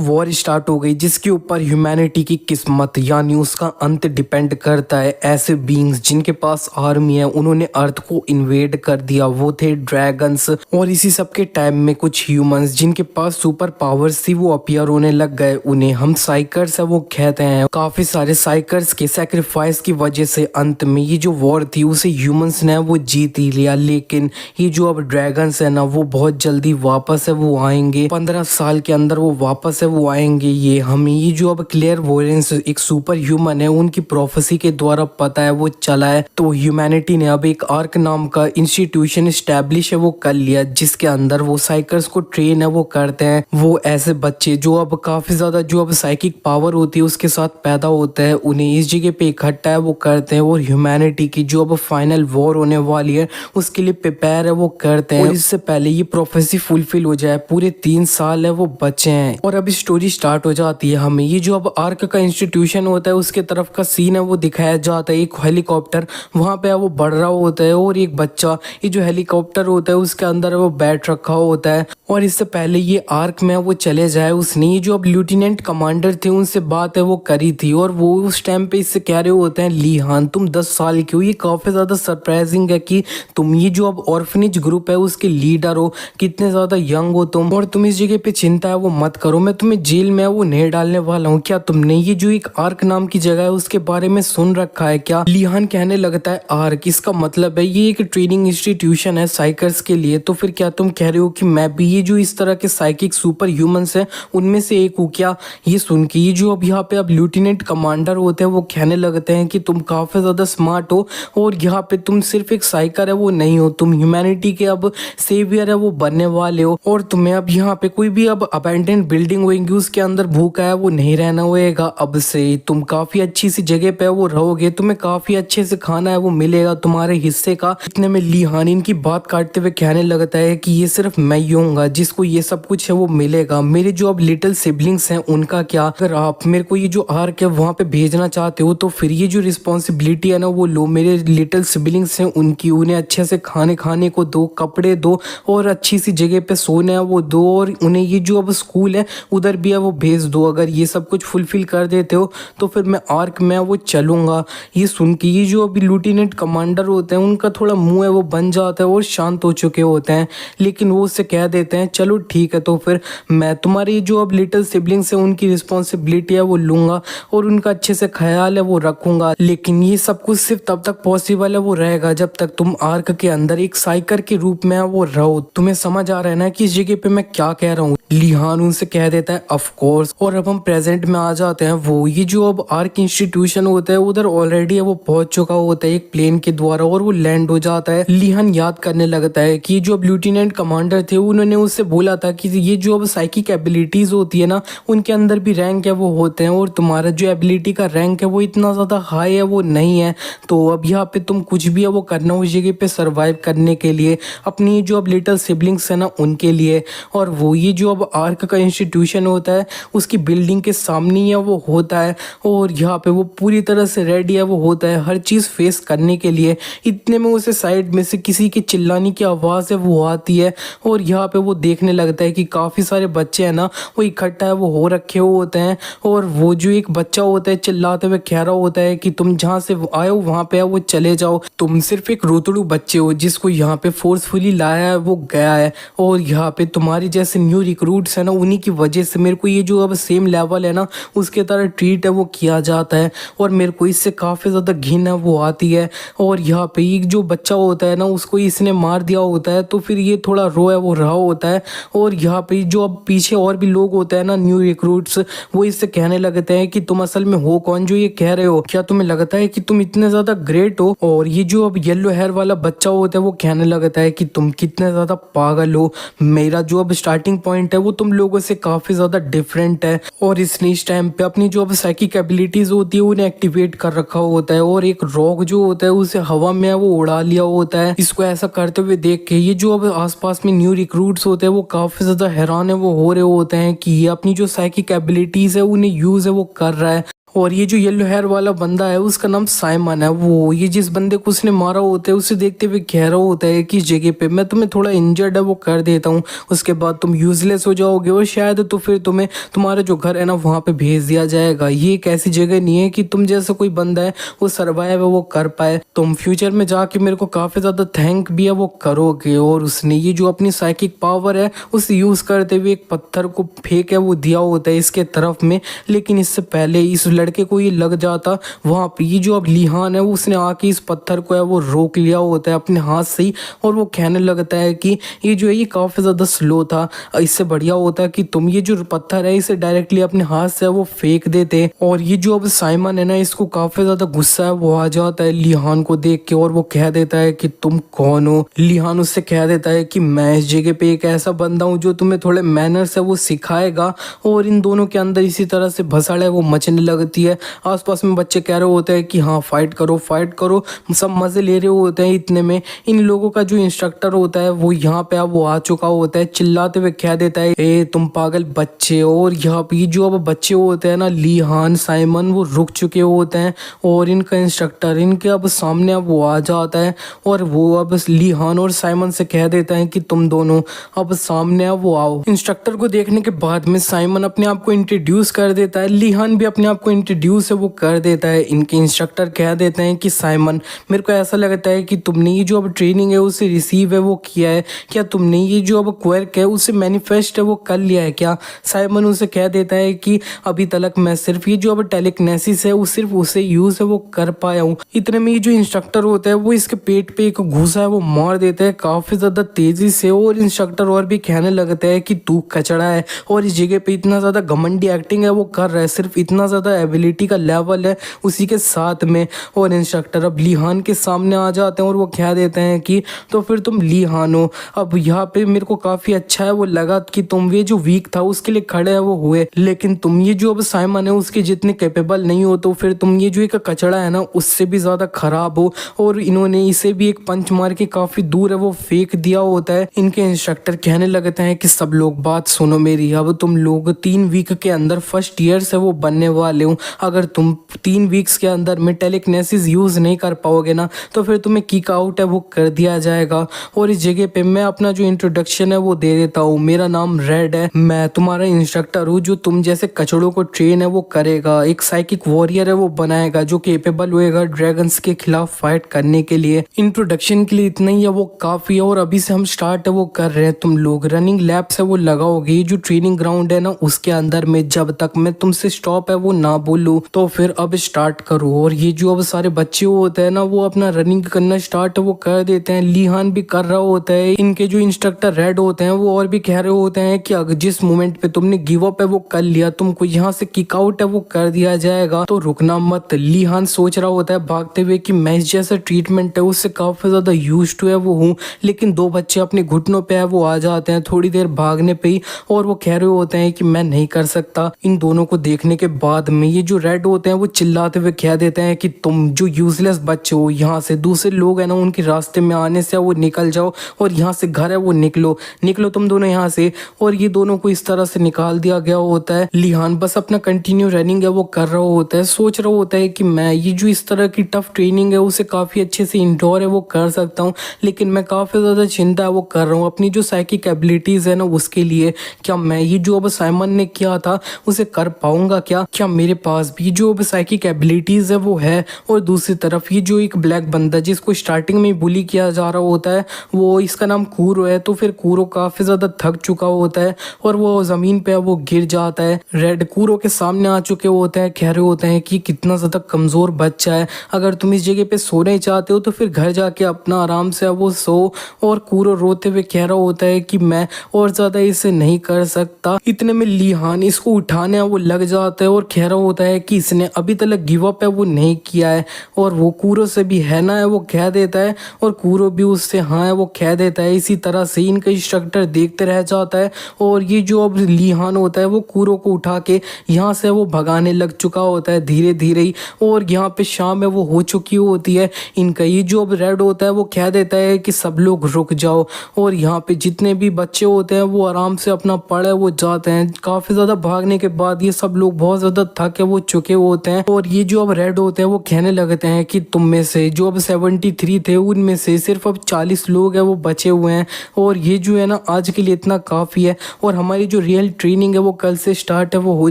War start हो गई जिसके ऊपर ह्यूमैनिटी की किस्मत यानी उसका अंत डिपेंड करता है। ऐसे बीइंग्स जिनके पास आर्मी है उन्होंने अर्थ को इन्वेड कर दिया, वो थे ड्रैगन्स। और इसी सब के टाइम में कुछ ह्यूमंस जिनके पास सुपर पावर्स थी वो अपीयर होने लग गए। उन्हें हम साइकर्स है वो कहते हैं। काफी सारे साइकर्स के सेक्रीफाइस की वजह से अंत में ये जो वॉर थी उसे ह्यूमंस ने वो जीत ही लिया। लेकिन ये जो अब ड्रैगन्स है ना वो बहुत जल्दी वापस है वो आएंगे, 15 साल के अंदर वो वापस है वो आएंगे। ये हमें ये जो अब क्लियर वॉरेंस एक सुपर ह्यूमन है उनकी प्रोफेसी के द्वारा पता है वो चला है। तो ह्यूमैनिटी ने अब एक आर्क नाम का इंस्टीट्यूशन स्टैब्लिश है वो कर लिया जिसके अंदर वो साइकर्स को ट्रेन है वो करते हैं। वो ऐसे बच्चे जो अब काफी ज्यादा जो अब साइकिक पावर होती है उसके साथ पैदा होता है उन्हें इस जगह पे इकट्ठा है वो करते हैं और ह्यूमैनिटी की जो अब फाइनल वॉर होने वाली है उसके लिए प्रिपेयर है वो करते हैं। और इससे पहले ये प्रोफेसी फुलफिल हो जाए, पूरे 3 साल है वो बचे हैं। और अभी स्टोरी स्टार्ट हो जाती है। हमें ये जो अब आर्क का इंस्टीट्यूशन होता है उसके तरफ का सीन है वो दिखाया जाता है। एक हेलीकॉप्टर वहां पे वो बढ़ रहा होता है और एक बच्चा ये जो हेलीकॉप्टर होता है उसके अंदर वो बैठ रखा होता है। और इससे पहले ये आर्क में वो चले जाए उसने ये जो अब लेफ्टिनेंट कमांडर थे उनसे बात है वो करी थी और वो उस टाइम पे इससे कह रहे होते हैं ली हान तुम 10 साल के हो। ये काफी ज्यादा सरप्राइजिंग है कि तुम ये जो अब ऑर्फनेज ग्रुप है उसके लीडर हो, कितने ज्यादा यंग हो तुम, और तुम इस जगह पे चिंता है वो मत करो, मैं तुम्हें जेल में वो नहीं डालने वाला हूँ। क्या तुमने ये जो एक आर्क नाम की जगह है उसके बारे में सुन रखा है क्या? लिहान कहने लगता है आर्क इसका मतलब है ये एक ट्रेनिंग इंस्टीट्यूशन है साइकर्स के लिए। तो फिर क्या तुम कह रहे हो कि मैं भी ये जो इस तरह के साइकिक सुपर ह्यूमंस है उनमें से एक हूँ क्या? ये सुन के ये जो अब यहाँ पे अब लेफ्टिनेंट कमांडर होते हैं वो कहने लगते हैं कि तुम काफी ज्यादा स्मार्ट हो और यहाँ पे तुम सिर्फ एक साइकर है वो नहीं हो, तुम ह्यूमैनिटी के अब सेवियर है वो बनने वाले हो। और तुम्हें अब यहाँ पे कोई भी अब अबैंडन बिल्डिंग होगी उसके अंदर भूखा है वो नहीं रहना होएगा। अब से तुम काफी अच्छी सी जगह पे वो रहोगे, तुम्हें काफी अच्छे से खाना है वो मिलेगा तुम्हारे हिस्से का। इतने में ली हान इनकी बात काटते हुए कहने लगता है कि ये सिर्फ मैं ही होऊंगा जिसको ये सब कुछ है वो मिलेगा। मेरे जो अब लिटिल सिबलिंग्स हैं उनका क्या? अगर आप मेरे को ये जो आर्क है वहां पे भेजना चाहते हो तो फिर ये जो रिस्पॉन्सिबिलिटी है ना वो लो। मेरे लिटिल सिबलिंग्स हैं उनकी, उन्हें अच्छे से खाने को दो, कपड़े दो और अच्छी सी जगह पे सोने है वो दो, और उन्हें ये जो अब स्कूल है उधर भी है वो भेज दो। अगर ये सब कुछ फुलफिल कर देते हो तो फिर मैं आर्क में वो चलूंगा। ये सुन के ये जो अभी लेफ्टिनेंट कमांडर होते हैं उनका थोड़ा मुंह है वो बन जाता है और शांत हो चुके होते हैं। लेकिन वो उससे कह देते हैं चलो ठीक है तो फिर मैं तुम्हारी जो अब लिटिल सिबलिंग्स है उनकी रिस्पॉन्सिबिलिटी है वो लूंगा और उनका अच्छे से ख्याल है वो रखूंगा। लेकिन ये सब कुछ सिर्फ तब तक पॉसिबल है वो रहेगा जब तक तुम आर्क के अंदर एक साइकर के रूप में वो रहो। तुम्हें समझ आ रहा है ना कि इस जगह पे मैं क्या कह रहा हूँ? लिहान उनसे कह देता है ऑफ कोर्स। और अब हम प्रेजेंट में आ जाते हैं। वो ये जो अब आर्क इंस्टीट्यूशन होता है उधर ऑलरेडी है वो पहुंच चुका होता है एक प्लेन के द्वारा और वो लैंड हो जाता है। लिहान याद करने लगता है कि जो अब लेफ्टिनेंट कमांडर थे उन्होंने उससे बोला था कि ये जो अब साइकिक एबिलिटीज होती है ना उनके अंदर भी रैंक है वो होते हैं और तुम्हारा जो एबिलिटी का रैंक है वो इतना ज्यादा हाई है वो नहीं है। तो अब यहाँ पे तुम कुछ भी है वो करना उस जगह पे सरवाइव करने के लिए, अपनी जो अब लिटिल सिबलिंग्स है ना उनके लिए। और वो ये जो अब आर्क का इंस्टीट्यूशन होता है उसकी बिल्डिंग के सामने ही है वो होता है और यहाँ पे वो पूरी तरह से रेडी है वो होता है हर चीज फेस करने के लिए। इतने में उसे साइड में से किसी की चिल्लाने की आवाज है वो आती है और यहाँ पे वो देखने लगता है कि काफी सारे बच्चे है ना वो इकट्ठा है वो हो रखे होते हैं। और वो जो एक बच्चा होता है चिल्लाते हुए कह रहा होता है कि तुम जहाँ से आए हो वहां पे वो चले जाओ, तुम सिर्फ एक रोतड़ू बच्चे हो जिसको यहाँ पे फोर्सफुली लाया है वो गया है और यहाँ पे तुम्हारी जैसे न्यू रिक्रूट्स है ना उन्हीं की वजह से मेरे को ये जो अब सेम लेवल है ना उसके तरह ट्रीट है वो किया जाता है और मेरे को इससे काफी ज्यादा घिन है वो आती है। और यहाँ पे एक जो बच्चा होता है ना उसको इसने मार दिया होता है तो फिर ये थोड़ा रो है वो रहा होता है। और यहाँ पे जो अब पीछे और भी लोग होते हैं ना न्यू रिक्रूट्स वो इससे कहने लगते हैं कि तुम असल में हो कौन जो ये कह रहे हो? क्या तुम्हें लगता है कि तुम इतने ज्यादा ग्रेट हो? और ये जो अब येलो हेयर वाला बच्चा होता है वो कहने लगता है कि तुम कितने ज्यादा पागल हो, मेरा जो अब स्टार्टिंग पॉइंट है वो तुम लोगों से काफी ज्यादा डिफरेंट है। और इसने इस टाइम पे अपनी जो अब साइकिक एबिलिटीज होती है उन्हें एक्टिवेट कर रखा होता है और एक रॉक जो होता है उसे हवा में वो उड़ा लिया होता है। इसको ऐसा करते हुए देख के ये जो अब आसपास में न्यू रिक्रूट्स होते हैं वो काफी ज्यादा हैरान है वो हो रहे होते हैं कि ये अपनी जो साइकिक एबिलिटीज है उन्हें यूज है वो कर रहा है। और ये जो येलो हेयर वाला बंदा है उसका नाम साइमन है। वो ये जिस बंदे को उसने मारा होता है उसे देखते हुए कह रहा होता है कि इस जगह पे मैं तुम्हें थोड़ा इंजर्ड है वो कर देता हूँ, उसके बाद तुम यूजलेस हो जाओगे और शायद तो फिर तुम्हें तुम्हारा जो घर है ना वहाँ पे भेज दिया जाएगा। ये एक ऐसी जगह नहीं है कि तुम जैसा कोई बंदा है वो सर्वाइव है वो कर पाए, तुम फ्यूचर में जाके मेरे को काफी ज्यादा थैंक भी है वो करोगे। और उसने ये जो अपनी साइकिक पावर है उसे यूज करते हुए एक पत्थर को फेंक है वो दिया होता है इसके तरफ में, लेकिन इससे पहले इस लड़के को ये लग जाता वहां पे ये जो अब लिहान है उसने आके इस पत्थर को है वो रोक लिया होता है अपने हाथ से ही, और वो कहने लगता है कि ये जो है ये काफी ज्यादा स्लो था, इससे बढ़िया होता है कि तुम ये जो पत्थर है इसे डायरेक्टली अपने हाथ से वो फेंक देते। और ये जो अब साइमन है ना इसको काफी ज्यादा गुस्सा है वो आ जाता है लिहान को देख के, और वो कह देता है कि तुम कौन हो। लिहान उससे कह देता है कि मैं इस जगह पे एक ऐसा बंदा हूँ जो तुम्हें थोड़े मैनर्स है वो सिखाएगा। और इन दोनों के अंदर इसी तरह से भसड़ है वो मचने लगती है। आसपास में बच्चे कह रहे होते हैं कि हाँ फाइट करो फाइट करो, सब मजे ले रहे होते हैं। इतने में इन लोगों का जो इंस्ट्रक्टर होता है वो यहाँ पे अब वो आ चुका होता है, चिल्लाते हुए कह देता है ए तुम पागल बच्चे। और यहाँ पे जो अब बच्चे होते हैं ना लिहान साइमन वो रुक चुके होते हैं, और इनका इंस्ट्रक्टर इनके अब सामने अब वो आ जाता है, और वो अब लिहान और साइमन से कह देता है कि तुम दोनों अब सामने अब वो आओ। इंस्ट्रक्टर को देखने के बाद में साइमन अपने आप को इंट्रोड्यूस कर देता है, लिहान भी अपने आप को इंट्रोड्यूस है वो कर देता है। इनके इंस्ट्रक्टर कह देते हैं कि साइमन मेरे को ऐसा लगता है कि तुमने ये जो अब ट्रेनिंग है उसे रिसीव है वो किया है, क्या तुमने ये जो अब क्वर्क है उसे मैनिफेस्ट है वो कर लिया है क्या। साइमन उसे कह देता है कि अभी तक मैं सिर्फ ये जो अब टेलीकिनेसिस है वो सिर्फ उसे यूज है वो कर पाया हूँ। इतने में ये जो इंस्ट्रक्टर होता है वो इसके पेट पे एक घूसा है वो मार देता है काफी ज्यादा तेजी से, और इंस्ट्रक्टर और भी कहने लगता है कि तू कचड़ा है और इस जगह पे इतना ज्यादा घमंडी एक्टिंग है वो कर रहा है, सिर्फ इतना ज्यादा एबिलिटी का लेवल है उसी के साथ में। और इंस्ट्रक्टर अब लिहान के सामने आ जाते हैं और वो कह देते हैं कि तो फिर तुम लिहान हो, अब यहाँ पे मेरे को काफी अच्छा है वो लगा कि तुम ये जो वीक था उसके लिए खड़े है वो हुए, लेकिन तुम ये जो अब साइमन है उसके जितने कैपेबल नहीं हो, तो फिर तुम ये जो एक कचड़ा है ना उससे भी ज्यादा खराब हो। और इन्होंने इसे भी एक पंच मार के काफी दूर है वो फेंक दिया होता है। इनके इंस्ट्रक्टर कहने लगते हैं कि सब लोग बात सुनो मेरी, अब तुम लोग 3 वीक के अंदर फर्स्ट ईयर से वो बनने वाले हो, अगर तुम 3 वीक्स के अंदर में टेलीकिनेसिस यूज नहीं कर पाओगे ना तो फिर तुम्हें किक आउट है वो कर दिया जाएगा। और इस जगह पे मैं अपना जो इंट्रोडक्शन है वो दे देता हूँ, मेरा नाम रेड है, मैं तुम्हारा इंस्ट्रक्टर हूँ जो तुम जैसे कचड़ों को ट्रेन है वो करेगा, एक साइकिक वॉरियर है वो बनाएगा जो केपेबल होएगा ड्रैगन्स के खिलाफ फाइट करने के लिए। इंट्रोडक्शन के लिए इतना ही है वो काफी है, और अभी से हम स्टार्ट है वो कर रहे हैं। तुम लोग रनिंग लैब्स है वो लगाओगे जो ट्रेनिंग ग्राउंड है ना उसके अंदर में, जब तक मैं तुमसे स्टॉप है वो ना बोलूं तो फिर अब स्टार्ट करो। और ये जो अब सारे बच्चे होते हैं ना वो अपना रनिंग करना स्टार्ट वो कर देते हैं, लिहान भी कर रहा होता है। इनके जो इंस्ट्रक्टर रेड होते हैं वो और भी कह रहे होते हैं कि अगर जिस मोमेंट पे तुमने गिव अप है वो कर लिया, तुमको यहाँ से किक आउट है वो कर दिया जाएगा, तो रुकना मत। लिहान सोच रहा होता है भागते हुए कि मैं इस जैसा ट्रीटमेंट है उससे काफी ज्यादा यूज्ड टू है वो हूँ, लेकिन 2 बच्चे अपने घुटनों पे है वो आ जाते हैं थोड़ी देर भागने पे ही, और वो कह रहे होते हैं कि मैं नहीं कर सकता। इन दोनों को देखने के बाद में ये जो रेड होते हैं वो चिल्लाते हुए कह देते हैं कि तुम जो यूजलेस बच्चे हो यहाँ से दूसरे लोग है ना उनके रास्ते में आने से वो निकल जाओ, और यहाँ से घर है वो निकलो निकलो तुम दोनों यहाँ से। और ये दोनों को इस तरह से निकाल दिया गया होता है। लिहान बस अपना कंटिन्यू रनिंग है वो कर रहा होता है, सोच रहा होता है कि मैं ये जो इस तरह की टफ ट्रेनिंग है उसे काफी अच्छे से इंडोर है वो कर सकता हूँ, लेकिन मैं काफी ज्यादा चिंता है वो कर रहा हूँ अपनी जो साइकिक एबिलिटीज है ना उसके लिए। क्या मैं ये जो अब साइमन ने किया था उसे कर पाऊंगा क्या मेरे पास भी जो अब साइकिक एबिलिटीज है वो है। और दूसरी तरफ ये जो एक ब्लैक बंदा जिसको स्टार्टिंग में बुली किया जा रहा होता है वो इसका नाम कूरो है, तो फिर कूरो काफी ज्यादा थक चुका होता है और वो जमीन पे वो गिर जाता है। रेड कूरो के सामने आ चुके होते हैं, कह रहे होते हैं कि कितना ज्यादा कमजोर बच्चा है, अगर तुम इस जगह पे सोना ही चाहते हो तो फिर घर जाके अपना आराम से वो सो। और कूरो रोते हुए कह रहा होता है कि मैं और ज्यादा इसे नहीं कर सकता। इतने में लिहान इसको उठाने वो लग जाता है और कह रहा होता है कि इसने अभी तक गिव अप है वो नहीं किया है, और वो कूरो से भी है ना है वो कह देता है और कूरो भी उससे हाँ है वो कह देता है। इसी तरह से इनका इंस्ट्रक्टर देखते रह जाता है, और ये जो अब लिहान होता है वो कूरो को उठा के यहाँ से वो भगाने लग चुका होता है धीरे धीरे ही। और यहाँ पे शाम है वो हो चुकी होती है। इनका ये जो अब रेड होता है वो कह देता है कि सब लोग रुक जाओ, और यहाँ पे जितने भी बच्चे होते हैं वो आराम से अपना पढ़े वो जाते हैं। काफी ज्यादा भागने के बाद ये सब लोग बहुत ज्यादा थक के वो चुके होते हैं। और ये जो अब रेड होते हैं वो कहने लगते हैं कि तुम में से जो अब 73 थे उनमें से सिर्फ अब 40 लोग हैं वो बचे हुए हैं, और ये जो है ना आज के लिए इतना काफ़ी है। और हमारी जो रियल ट्रेनिंग है वो कल से स्टार्ट है वो हो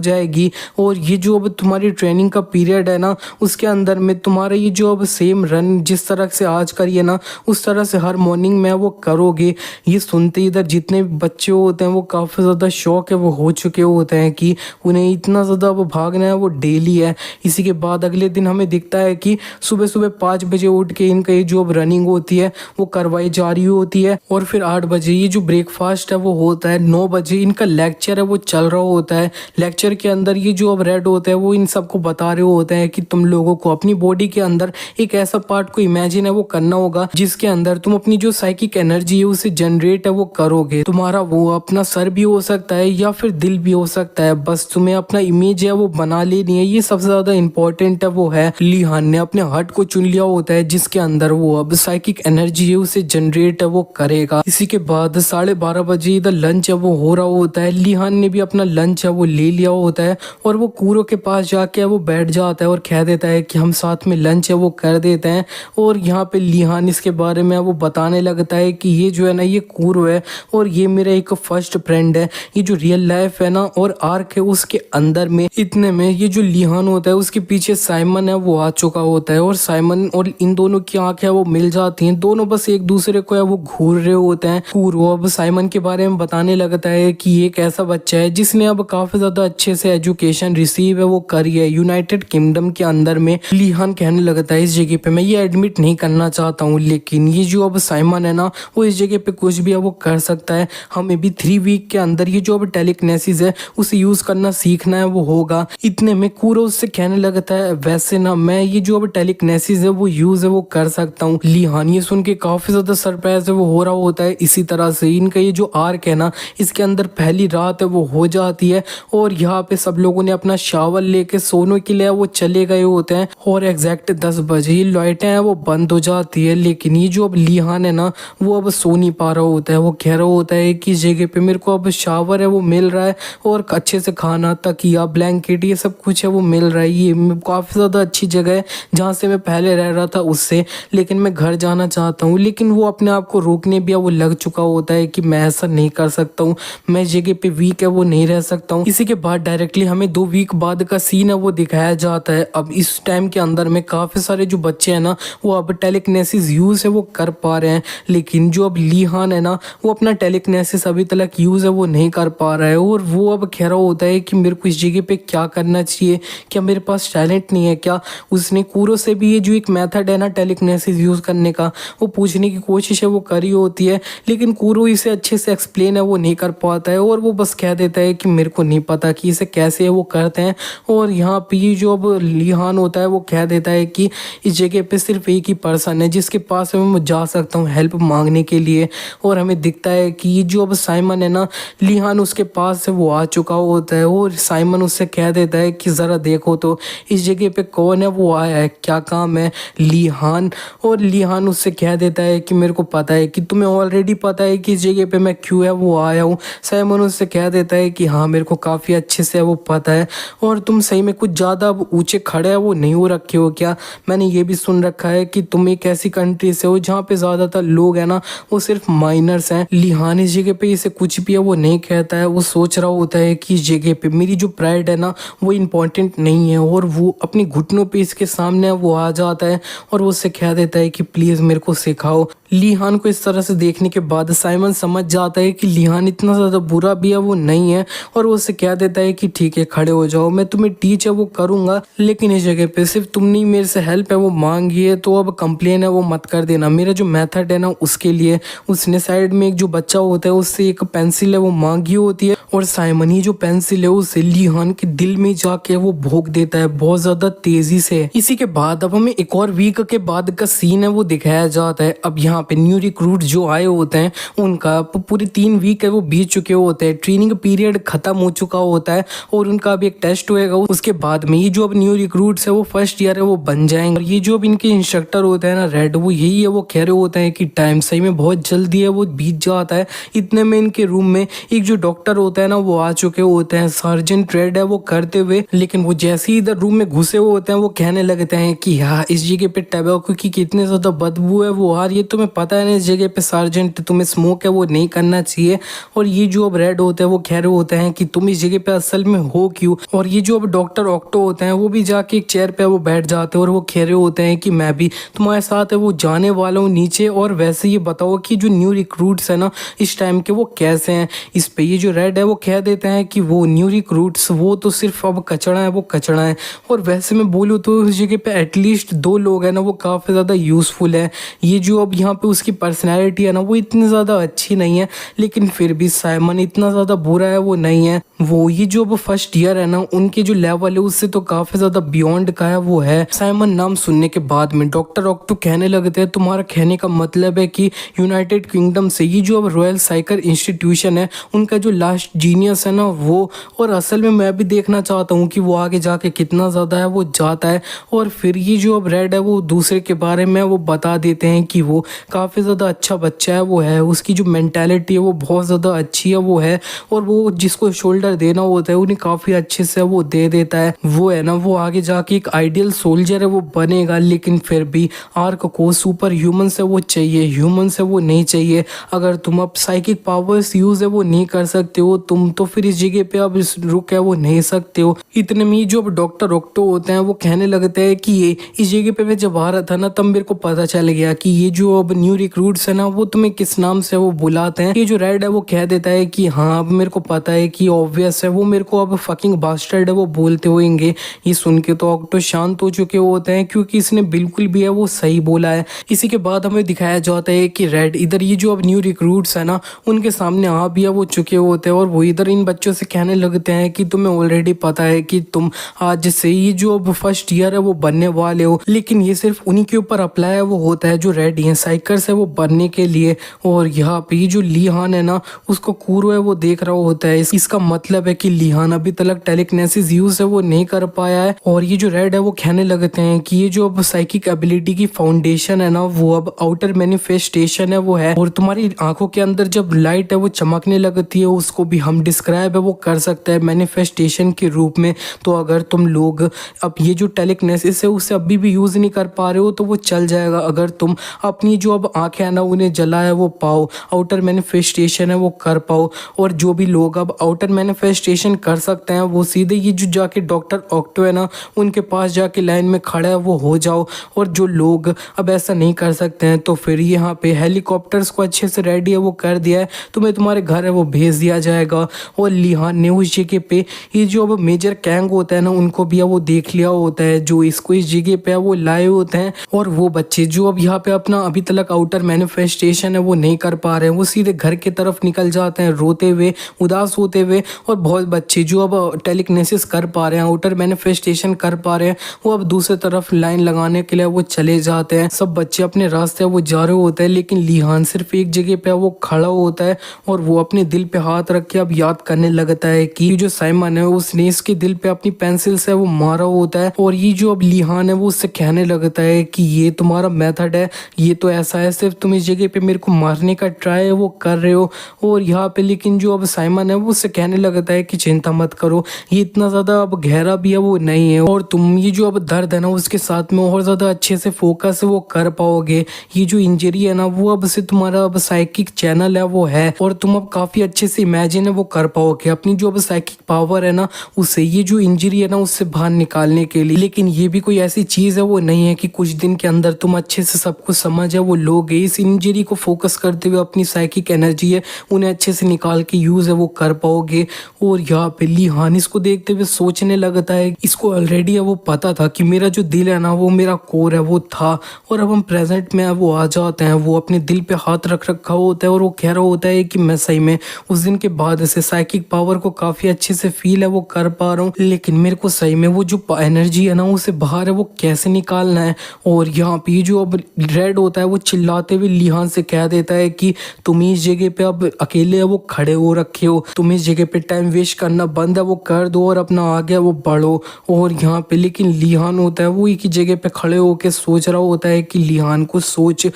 जाएगी। और ये जो अब तुम्हारी ट्रेनिंग का पीरियड है ना उसके अंदर में तुम्हारा ये जो अब सेम रन जिस तरह से आज करिए ना उस तरह से हर मॉर्निंग में वो करोगे। ये सुनते इधर जितने बच्चे होते हैं वो काफ़ी ज़्यादा शौक है वो हो चुके होते हैं कि उन्हें इतना ज़्यादा वो भागना है वो डेली है। इसी के बाद अगले दिन हमें दिखता है कि सुबह सुबह 5 बजे उठ के इनका ये जो अब रनिंग होती है वो करवाई जा रही होती है। और फिर 8 बजे ये जो ब्रेकफास्ट है वो होता है। 9 बजे इनका लेक्चर है वो चल रहा होता है। लेक्चर के अंदर ये जो अब रेड होता है वो इन सबको बता रहे होते हैं कि तुम लोगों को अपनी बॉडी के अंदर एक ऐसा पार्ट को इमेजिन है वो करना होगा जिसके अंदर तुम अपनी जो साइकिक एनर्जी है उसे जनरेट है वो करोगे। तुम्हारा वो अपना सर भी हो सकता है या फिर दिल भी हो सकता है, बस तुम्हें अपना इमेज है वो बना लेनी है। ये सबसे ज्यादा इंपॉर्टेंट है वो है। लिहान ने अपने हार्ट को चुन लिया होता है जिसके अंदर वो अब साइकिक एनर्जी है उसे जनरेट है वो करेगा। इसी के बाद 12:30 बजे इधर लंच है वो हो रहा होता है। लिहान ने भी अपना लंच है वो ले लिया होता है और वो कूरो के पास जाके वो बैठ जाता है और कह देता है कि हम साथ में लंच है वो कर देते हैं। और यहाँ पे लिहान इसके बारे में वो बताने लगता है कि ये जो है ना ये कूरो है और ये मेरा एक फर्स्ट फ्रेंड है। ये जो रियल लाइफ है ना और आर्क है उसके अंदर में इतने में ये जो लिहान होता है उसके पीछे साइमन है वो आ चुका होता है। और साइमन और इन दोनों की आंखें वो मिल जाती हैं। दोनों बस एक दूसरे को है वो घूर रहे होते हैं। कूरो अब साइमन के बारे में बताने लगता है कि ये एक ऐसा बच्चा है जिसने अब काफी ज्यादा अच्छे से एजुकेशन रिसीव है वो करी है यूनाइटेड किंगडम के अंदर में। लिहान कहने लगता है इस जगह पे मैं ये एडमिट नहीं करना चाहता हूँ, लेकिन ये जो अब साइमन है ना वो इस जगह पे कुछ भी है वो कर सकता है। हमें भी 3 वीक के अंदर ये जो अब टेलीकिनेसिस है उसे यूज करना सीखना है वो होगा। इतने में कूरो उससे कहने लगता है वैसे ना मैं ये जो अब टेलीकिनेसिस है वो यूज है वो कर सकता हूँ। लिहान ये सुन के काफी ज्यादा सरप्राइज है वो हो रहा होता है। इसी तरह से इनका ये जो आर्क है ना इसके अंदर पहली रात है वो हो जाती है और यहाँ पे सब लोगों ने अपना शावर लेके सोने के लिए वो चले गए होते हैं। और एग्जैक्ट 10 बजे ये लाइटें हैं वो बंद हो जाती है, लेकिन ये जो अब लिहान है ना वो अब सो नहीं पा रहा होता है। वो कह रहा होता है कि इस जगह पे मेरे को अब शावर है वो मिल रहा है और अच्छे से खाना तकिया ब्लैंकेट ये सब कुछ है वो मिल रहा है। ये काफ़ी ज़्यादा अच्छी जगह है जहाँ से मैं पहले रह रहा था उससे, लेकिन मैं घर जाना चाहता हूँ। लेकिन वो अपने आप को रोकने भी वो लग चुका होता है कि मैं ऐसा नहीं कर सकता हूँ, मैं इस जगह पे वीक है वो नहीं रह सकता हूँ। इसी के बाद डायरेक्टली हमें 2 वीक बाद का सीन है वो दिखाया जाता है। अब इस टाइम के अंदर में काफ़ी सारे जो बच्चे हैं ना वो अब टेलीकिनेसिस यूज़ है वो कर पा रहे हैं, लेकिन जो अब लिहान है ना वो अपना टेलीकिनेसिस अभी तक यूज़ है वो नहीं कर पा रहा है। और वो अब कह रहा होता है कि मेरे को इस जगह पे क्या करना चाहिए, क्या मेरे पास टैलेंट नहीं है क्या। उसने कूरो से भी ये जो एक मेथड है ना टेलीकिनेसिस यूज़ करने का वो पूछने की कोशिश है वो करी होती है, लेकिन कूरो इसे अच्छे से एक्सप्लेन है वो नहीं कर पाता है और वो बस कह देता है कि मेरे को नहीं पता कि इसे कैसे है वो करते हैं। और यहाँ पे ये जो अब लिहान होता है वो कह देता है कि इस जगह पे सिर्फ एक ही पर्सन है जिसके पास मैं जा सकता हूँ हेल्प मांगने के लिए। और हमें दिखता है कि ये जो अब साइमन है ना लिहान उसके पास से वो आ चुका होता है और साइमन उससे कह देता है कि ज़रा देखो तो इस जगह पे कौन है वो आया है, क्या काम है लिहान। और लिहान उससे कह देता है कि मेरे को पता है कि तुम्हें ऑलरेडी पता है कि इस जगह पे मैं क्यों है वो आया हूँ। साइमन उससे कह देता है कि हाँ मेरे को काफ़ी अच्छे से वो पता है और तुम सही में कुछ ज़्यादा अब ऊँचे खड़े है वो नहीं हो रखे हो क्या। मैंने ये भी सुन रखा है कि तुम एक ऐसी कंट्री से हो जहाँ पे ज़्यादातर लोग हैं ना वो सिर्फ माइनर्स हैं। लिहान इस जगह पे इसे कुछ भी है वो नहीं कहता है। वो सोच रहा होता है कि इस जगह पे मेरी जो प्राइड है ना वो इम्पोर्टेंट नहीं है और वो अपनी घुटनों पे इसके सामने वो आ जाता है और वो उससे कह देता है कि प्लीज़ मेरे को सिखाओ। लिहान को इस तरह से देखने के बाद साइमन समझ जाता है कि लिहान इतना ज़्यादा बुरा भी है वो नहीं है और वो उससे कह देता है कि ठीक है खड़े हो जाओ, मैं तुम्हें टीच है वो करूँगा, लेकिन इस जगह पे सिर्फ तुमने मेरे से हेल्प है वो मांगी है तो अब कंप्लेन है वो मत कर देना। मेरा जो मेथड है ना उसके लिए उसने साइड में एक जो बच्चा होता है उससे एक पेंसिल है वो मांगी होती है और साइमन ही जो पेंसिल है उसे लिहान के दिल में जाके वो भोंक देता है बहुत ज़्यादा तेज़ी से। इसी के बाद अब हमें एक और वीक के बाद का सीन है वो दिखाया जाता है। अब यहाँ यहाँ पे न्यू रिक्रूट जो आए होते हैं उनका पूरे 3 वीक है वो बीत चुके होते हैं, ट्रेनिंग पीरियड खत्म हो चुका होता है और उनका अब एक टेस्ट होएगा। उसके बाद में ये जो अब न्यू रिक्रूट्स है वो फर्स्ट ईयर है वो बन जाएंगे। और ये जो अब इनके इंस्ट्रक्टर होते हैं ना रेड, वो यही है, वो कह रहे होते हैं कि टाइम सही में बहुत जल्दी है वो बीत जाता है। इतने में इनके रूम में एक जो डॉक्टर होता है ना वो आ चुके होते हैं, सर्जेंट रेड है वो करते हुए। लेकिन वो जैसे ही इधर रूम में घुसे हुए होते हैं वो कहने लगते हैं कि हाँ इस जगह पे टबैको की कितनी ज्यादा बदबू है वो आ रही है, तुम्हें पता है ना इस जगह पे सर्जेंट तुम्हें स्मोक है वो नहीं करना चाहिए। और ये जो अब रेड होते हैं वो कह रहे होते हैं कि तुम इस जगह पे असल में हो क्यों। और ये जो अब डॉक्टर ऑक्टो होते हैं वो भी जाके एक चेयर पे वो बैठ जाते हैं और वो कह रहे होते हैं कि मैं भी तुम्हारे साथ है वो जाने वाला हूँ नीचे, और वैसे ये बताओ कि जो न्यू रिक्रूट्स है ना इस टाइम के वो कैसे हैं। इस पे ये जो रेड है वो कह देते हैं कि वो न्यू रिक्रूट्स वो तो सिर्फ अब कचड़ा है, वो कचड़ा है। और वैसे मैं बोलूँ तो इस जगह पे एटलीस्ट 2 लोग हैं ना वो काफ़ी ज़्यादा यूज़फुल है। ये जो अब यहाँ पे उसकी पर्सनैलिटी है ना वो इतनी ज़्यादा अच्छी नहीं है, लेकिन फिर भी साइमन इतना ज़्यादा बुरा है वो नहीं है। वो ये जो अब फर्स्ट ईयर है ना उनके जो लेवल है उससे तो काफ़ी ज़्यादा बियॉन्ड का है वो है। साइमन नाम सुनने के बाद में डॉक्टर ऑक्टो कहने लगते हैं तुम्हारा कहने का मतलब है कि यूनाइटेड किंगडम से ये जो अब रॉयल साइकर इंस्टीट्यूशन है उनका जो लास्ट जीनियस है ना वो, और असल में मैं भी देखना चाहता हूँ कि वो आगे जाके कितना ज़्यादा है वो जाता है। और फिर ये जो अब रेड है वो दूसरे के बारे में वो बता देते हैं कि वो काफ़ी ज़्यादा अच्छा बच्चा है वो है, उसकी जो मेंटालिटी है वो बहुत ज़्यादा अच्छी है वो है, और वो जिसको शोल्डर देना होता है उन्हें काफ़ी अच्छे से वो दे देता है। वो है ना वो आगे जाके एक आइडियल सोल्जर है वो बनेगा, लेकिन फिर भी आर्क को सुपर ह्यूमन से वो चाहिए, ह्यूमन से वो नहीं चाहिए। अगर तुम अब साइकिक पावर्स यूज़ है वो नहीं कर सकते हो तुम, तो फिर इस जगह पे अब रुक है वो नहीं सकते हो। इतने में जो अब डॉक्टर ऑक्टो होते हैं वो कहने लगते हैं कि ये इस जगह पे मैं जब आ रहा था ना तब मेरे को पता चल गया कि ये जो अब न्यू रिक्रूट्स है ना वो तुम्हें किस नाम से वो बुलाते हैं। ये जो रेड है वो कह देता है कि हाँ अब मेरे को पता है कि ऑब्वियस है, वो मेरे को अब फकिंग बास्टर्ड है वो बोलते होंगे। ये सुन के तो ऑक्टो शांत हो चुके होते हैं क्योंकि इसने बिल्कुल भी है वो सही बोला है। इसी के बाद हमें दिखाया जाता है कि रेड इधर ये जो अब न्यू रिक्रूट्स है ना उनके सामने आ भी वो चुके होते हैं, और वो इधर इन बच्चों से कहने लगते हैं कि तुम्हें ऑलरेडी पता है कि तुम आज से ही जो अब फर्स्ट ईयर है वो बनने वाले हो, लेकिन ये सिर्फ उन्हीं के ऊपर अप्लाई है वो होता है जो रेड है साइकर्स है वो बनने के लिए। और यहाँ पे जो लिहान है ना उसको कूरो है वो देख रहा होता है, इसका मतलब है कि लिहान अभी तक टेलीकिनेसिस यूज है वो नहीं कर पाया है। और ये जो रेड है वो कहने लगते हैं कि ये जो अब साइकिक एबिलिटी की फाउंडेशन है ना वो अब आउटर मैनिफेस्टेशन है वो है, और तुम्हारी आंखों के अंदर जब लाइट है वो चमकने लगती है उसको भी हम डिस्क्राइब है वो कर सकते हैं मैनिफेस्टेशन के रूप में। तो अगर तुम लोग अब ये जो टेलीकिनेसिस है उसे अभी भी यूज नहीं कर पा रहे हो तो वो चल जाएगा, अगर तुम अपनी जो अब आंखें है ना उन्हें जलाए वो पाओ, आउटर मैनिफेस्टेशन है वो कर पाओ। और जो भी लोग अब आउटर मैनिफेस्टेशन कर सकते हैं वो सीधे ये जो जाके डॉक्टर ऑक्टो है ना उनके पास जाके लाइन में खड़ा है वो हो जाओ। और जो लोग अब ऐसा नहीं कर सकते हैं तो फिर यहाँ पे हेलीकॉप्टर्स को अच्छे से रेडी है वो कर दिया है, तुम्हें तुम्हारे घर है वो भेज दिया जाएगा। और लिहान ने उस जगह पे ये जो अब मेजर कैंग होता है ना उनको भी वो देख लिया होता है जो इसको इस जगह पे वो लाए होते हैं। और वो बच्चे जो अब यहाँ पे अपना अभी तक आउटर मैनिफेस्टेशन है वो नहीं कर पा रहे हैं वो सीधे घर की तरफ निकल जाते हैं रोते हुए, उदास होते हुए। और बहुत बच्चे जो अब टेलीकिनेसिस कर पा रहे हैं, आउटर मैनिफेस्टेशन कर पा रहे हैं, वो अब दूसरे तरफ लाइन लगाने के लिए वो चले जाते हैं। सब बच्चे अपने रास्ते वो जा रहे होते हैं, लेकिन लिहान सिर्फ एक जगह पे वो खड़ा होता है और वो अपने दिल पे हाथ रख के अब याद करने लगता है कि जो साइमन है उसने इसके दिल पे अपनी पेंसिल से वो मारा होता है। और ये जो अब लिहान है वो उससे कहने लगता है कि ये तुम्हारा मेथड है, ये तो ऐसा है सिर्फ तुम इस जगह पे मेरे को मारने का ट्राई वो कर रहे हो। और यहाँ पे लेकिन जो अब साइमन है वो उससे कहने लगता है कि चिंता मत करो, ये इतना ज़्यादा अब गहरा भी है वो नहीं है, और तुम ये जो अब दर्द है ना उसके साथ में और ज़्यादा अच्छे से फोकस वो कर पाओगे। ये जो इंजरी है ना वो अब से तुम्हारा अब साइकिक चैनल है वो है, और तुम अब काफ़ी अच्छे से इमेजिन है वो कर पाओगे अपनी जो अब साइकिक पावर है ना उससे ये जो इंजरी है ना उससे बाहर निकालने के लिए। लेकिन ये भी कोई ऐसी चीज़ है वो नहीं है कि कुछ दिन के अंदर तुम अच्छे से सब कुछ समझ है वो लोगे। इस इंजरी को फोकस करते हुए अपनी साइकिक एनर्जी है उन्हें अच्छे से निकाल के यूज है वो कर पाओगे। और यहाँ पे लिहान इसको देखते हुए सोचने लगता है, इसको ऑलरेडी है वो पता था कि मेरा जो दिल है ना वो मेरा कोर है वो था, और अब हम प्रेजेंट में वो आ जाते हैं। वो अपने दिल पे हाथ रख रखा होता है और वो कह रहा होता है कि मैं सही में उस दिन के बाद से साइकिक पावर को काफी अच्छे से फील है वो कर पा रहा हूँ, लेकिन मेरे को सही में वो जो एनर्जी है ना उसे बाहर है वो कैसे निकालना है। और यहाँ पे जो अब रेड होता है वो चिल्लाते हुए लिहान से कह देता है कि तुम इस जगह पे अब अकेले वो खड़े हो रखे हो, तुम इस जगह पे टाइम वेस्ट करना बंद है वो कर दो और अपना आगे वो बढ़ो। और यहाँ पे लेकिन लिहान होता है वो एक ही जगह पे खड़े होकर सोच रहा होता है कि लिहान को सोच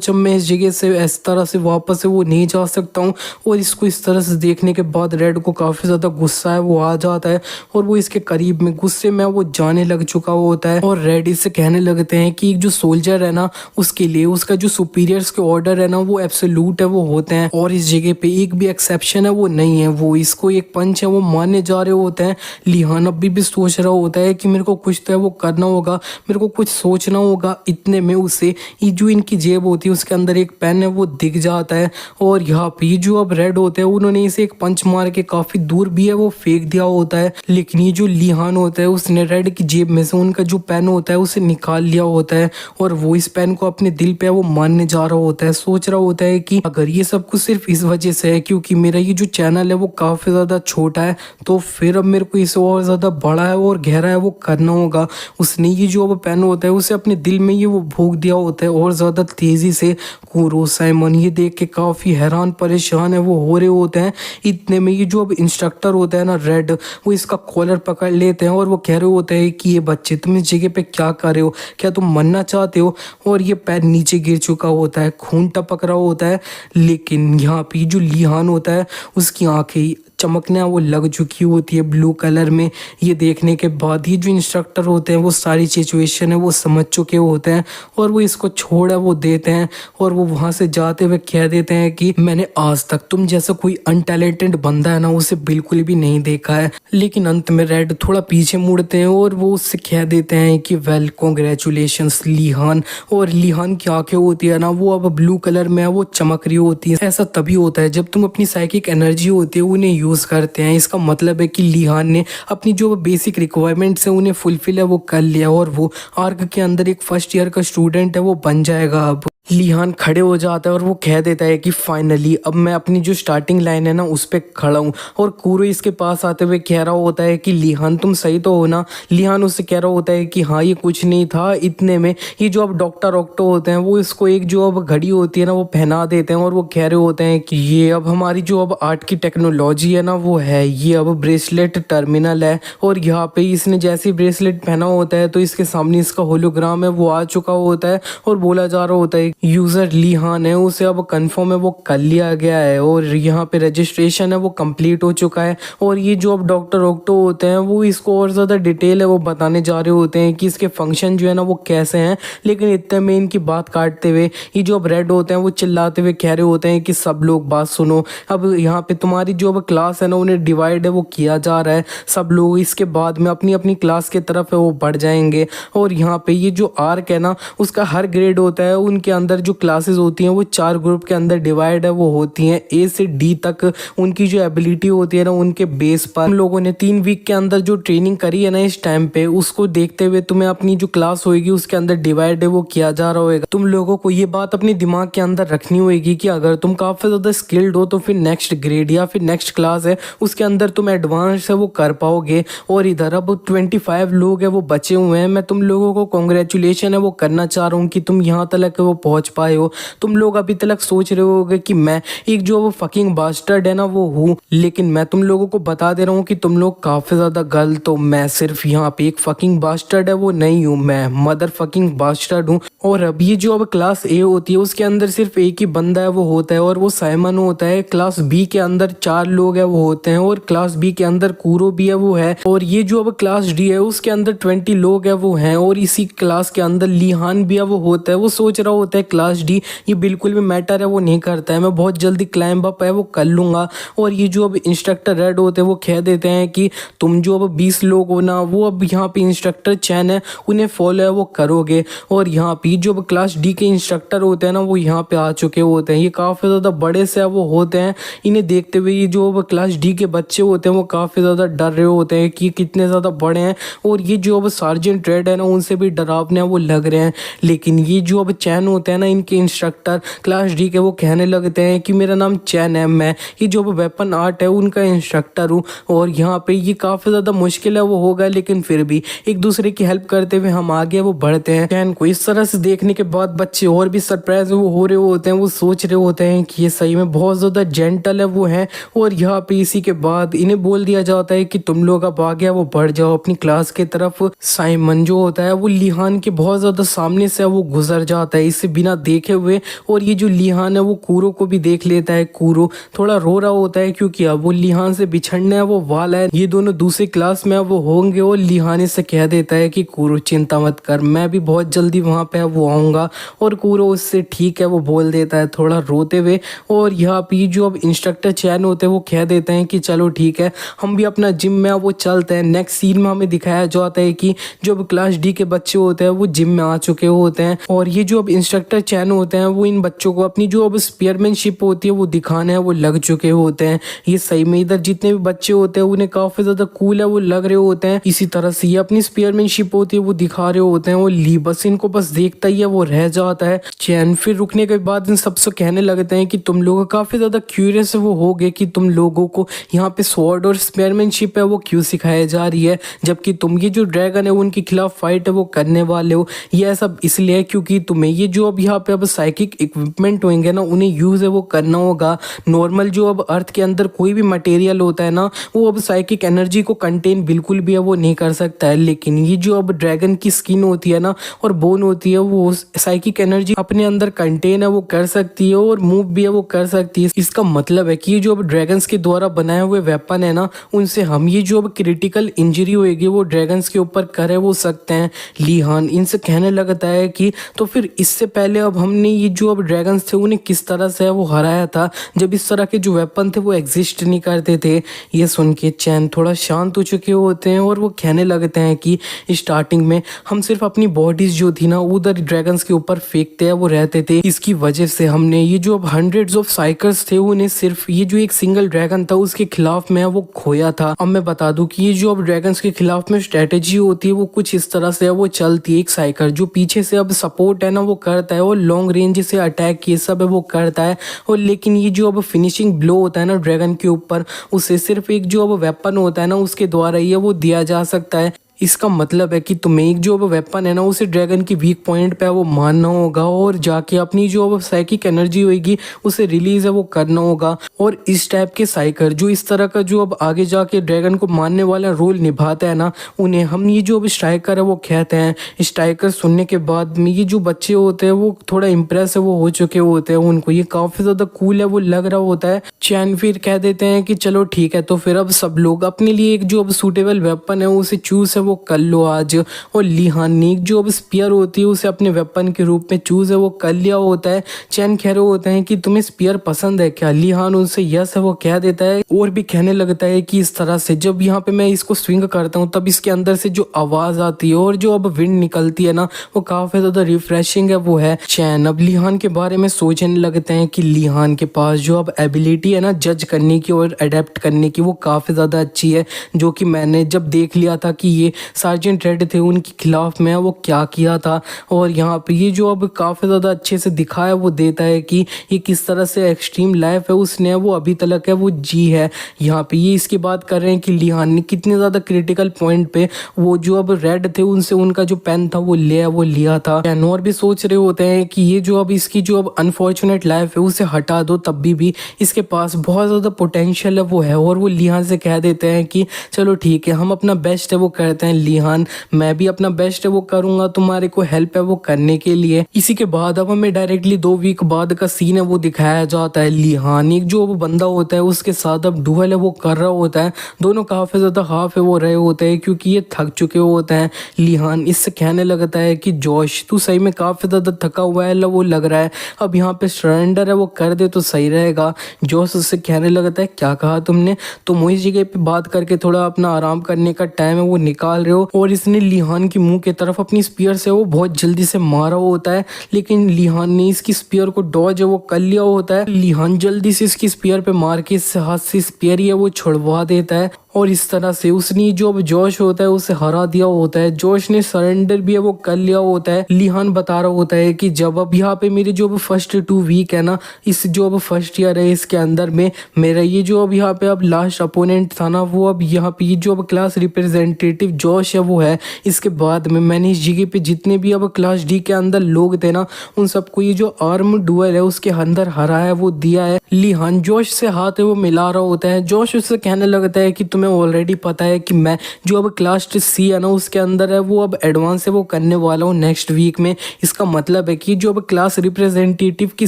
अब मैं इस जगह से इस तरह से वापस से वो नहीं जा सकता हूँ। और इसको इस तरह से देखने के बाद रेड को काफ़ी ज़्यादा गुस्सा है वो आ जाता है और वो इसके करीब में गुस्से में वो जाने लग चुका होता है। और रेड इससे कहने लगते हैं कि एक जो सोल्जर है ना उसके लिए उसका जो सुपीरियर्स के ऑर्डर है ना वो एब्सोल्यूट है वो होते हैं और इस जगह पे एक भी एक्सेप्शन है वो नहीं है। वो इसको एक पंच है वो मानने जा रहे होते हैं। लिहान अभी भी सोच रहा होता है कि मेरे को कुछ तो है वो करना होगा, मेरे को कुछ सोचना होगा। इतने में उसे ये जो इनकी जेब होती है उसके अंदर एक पेन है वो दिख जाता है और यहाँ पे जो अब रेड होते हैं उन्होंने इसे एक पंच मार के काफी दूर भी है वो फेंक दिया होता है। लेकिन ये जो लिहान होता है उसने रेड की जेब में से उनका जो पेन होता है उसे निकाल लिया होता है और वो इस पेन को अपने दिल पे वो मानने जा रहा होता है। सोच रहा होता है कि अगर ये सब कुछ सिर्फ इस वजह से है क्योंकि मेरा ये जो चैनल है वो काफी ज्यादा छोटा है तो फिर अब मेरे को इसे और ज्यादा बड़ा है और गहरा है वो करना होगा। उसने ये जो अब पेन होता है उसे अपने दिल में ये वो भोग दिया होता है और ज्यादा तेजी से। कूरो साइमन ये देख के काफी हैरान परेशान है वो हो रहे होते हैं। इतने में ये जो अब इंस्ट्रक्टर होता है ना रेड वो इसका कॉलर पकड़ लेते हैं और वो कह रहे होते हैं कि ये बच्चे तुम इस जगह पे क्या कर रहे हो, क्या तुम मरना चाहते हो। और ये पैर नीचे गिर चुका होता है, खून टपक रहा होता है। लेकिन यहाँ पे जो लिहान होता है उसकी आंखें चमकने वो लग चुकी होती है ब्लू कलर में। ये देखने के बाद ही जो इंस्ट्रक्टर होते हैं वो सारी सिचुएशन है वो समझ चुके होते हैं और वो इसको छोड़ वो देते हैं और वो वहां से जाते हुए कह देते हैं कि मैंने आज तक तुम जैसा कोई अनटैलेंटेड बंदा है ना उसे बिल्कुल भी नहीं देखा है। लेकिन अंत में रेड थोड़ा पीछे मुड़ते हैं और वो उससे कह देते हैं कि वेल कॉन्ग्रेचुलेशंस लिहान। और लिहान की आंखें होती है ना वो अब ब्लू कलर में वो चमक रही होती है। ऐसा तभी होता है जब तुम अपनी साइकिक एनर्जी होती है उन्हें यूज करते हैं। इसका मतलब है कि लिहान ने अपनी जो बेसिक रिक्वायरमेंट्स है उन्हें फुलफिल है वो कर लिया और वो आर्क के अंदर एक फर्स्ट ईयर का स्टूडेंट है वो बन जाएगा। अब लिहान खड़े हो जाता है और वो कह देता है कि फाइनली अब मैं अपनी जो स्टार्टिंग लाइन है ना उस पे खड़ा हूँ। और कूरो इसके पास आते हुए कह रहा होता है कि लिहान तुम सही तो हो ना। लिहान उससे कह रहा होता है कि हाँ ये कुछ नहीं था। इतने में ये जो अब डॉक्टर ऑक्टो होते हैं वो इसको एक जो अब घड़ी होती है ना वो पहना देते हैं और वो कह रहे होते हैं कि ये अब हमारी जो अब आर्ट की टेक्नोलॉजी है ना वो है, ये अब ब्रेसलेट टर्मिनल है। और यहाँ पे इसने जैसे ही ब्रेसलेट पहना होता है तो इसके सामने इसका होलोग्राम है वो आ चुका होता है और बोला जा रहा होता है यूजर लिहान है उसे अब कंफर्म है वो कर लिया गया है और यहाँ पे रजिस्ट्रेशन है वो कंप्लीट हो चुका है। और ये जो अब डॉक्टर ऑक्टो होते हैं वो इसको और ज़्यादा डिटेल है वो बताने जा रहे होते हैं कि इसके फंक्शन जो है ना वो कैसे हैं। लेकिन इतने में इनकी बात काटते हुए ये जो अब रेड होते हैं वो चिल्लाते हुए कह रहे होते हैं कि सब लोग बात सुनो, अब यहाँ पे तुम्हारी जो अब क्लास है ना उन्हें डिवाइड है वो किया जा रहा है। सब लोग इसके बाद में अपनी अपनी क्लास की तरफ है वो बढ़ जाएंगे। और यहाँ पे ये जो आर्क है ना उसका हर ग्रेड होता है, उनके अंदर जो क्लासेस होती हैं वो 4 ग्रुप के अंदर डिवाइड है वो होती हैं। ए से डी तक उनकी जो एबिलिटी होती है ना उनके बेस पर हम लोगों ने 3 वीक के अंदर जो ट्रेनिंग करी है ना इस टाइम पे उसको देखते हुए तुम्हें अपनी जो क्लास होगी उसके अंदर डिवाइड है वो किया जा रहा होगा। तुम लोगों को ये बात अपने दिमाग के अंदर रखनी होगी कि अगर तुम काफी ज्यादा स्किल्ड हो तो फिर नेक्स्ट ग्रेड या फिर नेक्स्ट क्लास है उसके अंदर तुम एडवांस है वो कर पाओगे। और इधर अब 25 लोग है वो बचे हुए हैं। मैं तुम लोगों को कॉन्ग्रेचुलेशन है वो करना चाह रहा हूँ कि तुम यहाँ तक वो पहुंच पाए हो। तुम लोग अभी तक सोच रहे होगे कि मैं एक जो वो फकिंग बास्टर्ड है ना वो हूँ, लेकिन मैं तुम लोगों को बता दे रहा हूँ कि तुम लोग काफी ज्यादा गलत हो। मैं सिर्फ यहाँ पे एक फकिंग बास्टर्ड है वो नहीं हूँ, मैं मदर फकिंग बास्टर्ड हूँ। और अब ये जो अब क्लास ए होती है उसके अंदर सिर्फ एक ही बंदा है वो होता है और वो साइमन होता है। क्लास बी के अंदर 4 लोग है वो होते हैं और क्लास बी के अंदर कूरो भी है वो है। और ये जो अब क्लास डी है उसके अंदर 20 लोग है वो हैं और इसी क्लास के अंदर लिहान भी है वो होता है। वो सोच रहा होता है क्लास डी ये बिल्कुल भी मैटर है वो नहीं करता है, मैं बहुत जल्दी क्लाइंब अप है वो कर लूंगा। और ये जो अब इंस्ट्रक्टर रेड होते हैं वो कह देते हैं कि तुम जो अब 20 लोग हो ना वो अब यहाँ पे इंस्ट्रक्टर चैन है उन्हें फॉलो है वो करोगे। और यहाँ पे जो अब क्लास डी के इंस्ट्रक्टर होते हैं ना वो यहाँ पे आ चुके होते हैं। ये काफ़ी ज़्यादा बड़े से वो होते हैं। इन्हें देखते हुए ये जो अब क्लास डी के बच्चे होते हैं वो काफ़ी ज़्यादा डर रहे होते हैं कि कितने ज़्यादा बड़े हैं। और ये जो अब सार्जेंट रेड है ना उनसे भी डरावने वो लग रहे हैं। लेकिन ये जो अब चैन होते हैं होते हैं ना इनके इंस्ट्रक्टर क्लास डी के, वो कहने लगते हैं कि मेरा नाम चैन है, मैं ये जो वेपन आर्ट है उनका इंस्ट्रक्टर हूँ और यहाँ पे ये काफ़ी ज़्यादा मुश्किल है वो होगा, लेकिन फिर भी एक दूसरे की हेल्प करते हुए हम आगे वो बढ़ते हैं। चैन को इस तरह से देखने के बाद बच्चे और भी सरप्राइज वो हो रहे होते हैं, वो सोच रहे होते हैं कि ये सही में बहुत ज़्यादा जेंटल है वो है। और यहाँ पे इसी के बाद इन्हें बोल दिया जाता है कि तुम लोग अब आगे वो बढ़ जाओ अपनी क्लास की तरफ। साइमन जो होता है वो लिहान के बहुत ज़्यादा सामने से वो गुजर जाता है इसे बिना देखे हुए, और ये जो लिहान है वो कूरो को भी देख लेता है। कूरो थोड़ा रो रहा होता है क्योंकि अब वो लिहान से बिछड़ने है वो वाला है, ये दोनों दूसरी क्लास में वो होंगे। और लिहान से कह देता है कि कूरो चिंता मत कर, मैं भी बहुत जल्दी वहाँ पे वो आऊँगा। और कूरो उससे ठीक है वो बोल देता है थोड़ा रोते हुए। और यहाँ पे जो अब इंस्ट्रक्टर चैन होते हैं वो कह देते हैं कि चलो ठीक है हम भी अपना जिम में वो चलते हैं। नेक्स्ट सीन में हमें दिखाया जाता है कि जो अब क्लास डी के बच्चे होते हैं वो जिम में आ चुके होते हैं, और ये जो अब इंस्ट्रक्टर चैन होते हैं वो इन बच्चों को अपनी जो अब स्पीयरमैनशिप होती है वो दिखाने वो लग चुके होते हैं। ये सही में इधर जितने भी बच्चे होते हैं उन्हें काफी ज्यादा कूल है वो लग रहे होते हैं। इसी तरह से ये अपनी स्पीयरमैनशिप होती है वो दिखा रहे होते हैं। और ली बस इनको बस देखता ही है वो रह जाता है। चैन फिर रुकने के बाद इन सबसे कहने लगते हैं कि तुम लोग काफी ज्यादा क्यूरियस वो हो गए कि तुम लोगों को यहाँ पे स्वॉर्ड और स्पीयरमैनशिप है वो क्यों सिखाया जा रही है, जबकि तुम ये जो ड्रैगन है उनके खिलाफ फाइट है वो करने वाले हो। ये सब इसलिए क्योंकि तुम्हें ये जो अब यहाँ पे अब साइकिक इक्विपमेंट होंगे ना उन्हें यूज है वो करना होगा। नॉर्मल जो अब अर्थ के अंदर कोई भी मटेरियल होता है ना वो अब साइकिक एनर्जी को कंटेन बिल्कुल भी है वो नहीं कर सकता है, लेकिन ये जो अब ड्रैगन की स्किन होती है ना और बोन होती है वो साइकिक एनर्जी अपने अंदर कंटेन है वो कर सकती है और मूव भी है वो कर सकती है। इसका मतलब है कि ये जो अब ड्रैगन्स के द्वारा बनाए हुए वेपन है ना उनसे हम ये जो अब क्रिटिकल इंजरी होगी वो ड्रैगन्स के ऊपर करे वो सकते हैं। लिहान इनसे कहने लगता है कि तो फिर इससे पहले अब हमने ये जो अब ड्रैगन्स थे उन्हें किस तरह से वो हराया था जब इस तरह के जो वेपन थे वो एग्जिस्ट नहीं करते थे। ये सुन के चैन थोड़ा शांत हो चुके होते हैं और वो कहने लगते हैं कि स्टार्टिंग में हम सिर्फ अपनी बॉडीज जो थी ना उधर ड्रैगन्स के ऊपर फेंकते हैं वो रहते थे, इसकी वजह से हमने ये जो अब हंड्रेड्स ऑफ साइकिल्स थे उन्हें सिर्फ ये जो एक सिंगल ड्रैगन था उसके खिलाफ में वो खोया था। अब मैं बता दूं कि ये जो अब ड्रैगन्स के खिलाफ में स्ट्रेटेजी होती है वो कुछ इस तरह से वो चलती है। एक साइकिल जो पीछे से अब सपोर्ट है ना वो करता है और लॉन्ग रेंज से अटैक ये सब है वो करता है, और लेकिन ये जो अब फिनिशिंग ब्लो होता है ना ड्रैगन के ऊपर उसे सिर्फ एक जो अब वेपन होता है ना उसके द्वारा ये वो दिया जा सकता है। इसका मतलब है कि तुम्हें एक जो अब वेपन है ना उसे ड्रैगन की वीक पॉइंट पे वो मारना होगा और जाके अपनी जो अब साइकिक एनर्जी होगी उसे रिलीज है वो करना होगा। और इस टाइप के साइकर जो इस तरह का जो अब आगे जाके ड्रैगन को मारने वाला रोल निभाता है ना उन्हें हम ये जो अब स्ट्राइकर है वो कहते हैं। स्ट्राइकर सुनने के बाद में ये जो बच्चे होते हैं वो थोड़ा इम्प्रेस है वो हो चुके होते हैं, उनको ये काफी ज्यादा कूल है वो लग रहा होता है। चैन फिर कह देते हैं कि चलो ठीक है तो फिर अब सब लोग अपने लिए एक जो अब सूटेबल वेपन है उसे चूज है वो कर लो आज। और लिहान ने जो अब स्पीयर होती है उसे अपने वेपन के रूप में चूज है वो कर लिया होता है। चैन कह रहे होते हैं कि तुम्हें स्पीयर पसंद है क्या, लिहान उनसे यस है वो कह देता है और भी कहने लगता है कि इस तरह से जब यहाँ पे मैं इसको स्विंग करता हूँ तब इसके अंदर से जो आवाज आती है और जो अब विंड निकलती है ना वो काफी ज्यादा रिफ्रेशिंग है वो है। चैन अब लिहान के बारे में सोचने लगते हैं कि लिहान के पास जो अब एबिलिटी है ना जज करने की और अडेप्ट करने की वो काफी ज्यादा अच्छी है, जो कि मैंने जब देख लिया था कि ये सार्जेंट रेड थे उनके खिलाफ में वो क्या किया था। और यहाँ पे ये जो अब काफ़ी ज़्यादा अच्छे से दिखाया वो देता है कि ये किस तरह से एक्सट्रीम लाइफ है उसने वो अभी तक है वो जी है। यहाँ पे ये इसकी बात कर रहे हैं कि लिहान ने कितने ज़्यादा क्रिटिकल पॉइंट पे वो जो अब रेड थे उनसे उनका जो पेन था वो लिया था। और भी सोच रहे होते हैं कि ये जो अब इसकी जो अब अनफॉर्चुनेट लाइफ है उसे हटा दो तब भी इसके पास बहुत ज़्यादा पोटेंशियल है वो है। और वो लिहान से कह देते हैं कि चलो ठीक है हम अपना बेस्ट है वो करते हैं लिहान, मैं भी अपना बेस्ट है वो करूंगा तुम्हारे को हेल्प है वो करने के लिए। इसी के बाद अब हमें डायरेक्टली 2 वीक बाद का सीन है वो दिखाया जाता है। लिहान एक जो बंदा होता है उसके साथ अब डुएल है वो कर रहा होता है, दोनों काफी ज्यादा हाफ है वो रहे होते हैं क्योंकि ये थक चुके होते हैं। लिहान इससे कहने लगता है कि जोश तू सही में काफी ज्यादा थका हुआ है वो लग रहा है, अब यहाँ पे सरेंडर है वो कर दे तो सही रहेगा। जोश उससे कहने लगता है क्या कहा तुमने, तुम वही जगह पे बात करके थोड़ा अपना आराम करने का टाइम है वो निकाल रहे हो। और इसने लिहान की मुंह की तरफ अपनी स्पीयर से वो बहुत जल्दी से मारा होता है, लेकिन लिहान ने इसकी स्पीयर को डॉज है वो कर लिया होता है। लिहान जल्दी से इसकी स्पीयर पे मार के इससे हाथ से स्पीयर ही है वो छुड़वा देता है और इस तरह से उसने जो अब जोश होता है उसे हरा दिया होता है। जोश ने सरेंडर भी है वो कर लिया होता है। लिहान बता रहा होता है कि जब अब यहाँ पे मेरे जो अब फर्स्ट 2 वीक है ना, इस जो अब फर्स्ट ईयर है इसके अंदर में मेरा ये जो अब यहाँ पे अब लास्ट अपोनेंट था ना, वो अब यहाँ पे ये जो अब क्लास रिप्रेजेंटेटिव जोश है वो है। इसके बाद में मैंने इस जगह पे जितने भी अब क्लास डी के अंदर लोग थे ना, उन सबको ये जो आर्म डुअल है उसके अंदर हराया वो दिया है। लिहान जोश से हाथ है वो मिला रहा होता है। जोश उससे कहने लगता है कि तुम्हें ऑलरेडी पता है कि मैं जो अब क्लास सी है ना उसके अंदर है वो अब एडवांस है वो करने वाला हूँ नेक्स्ट वीक में। इसका मतलब है कि जो अब क्लास रिप्रेजेंटेटिव की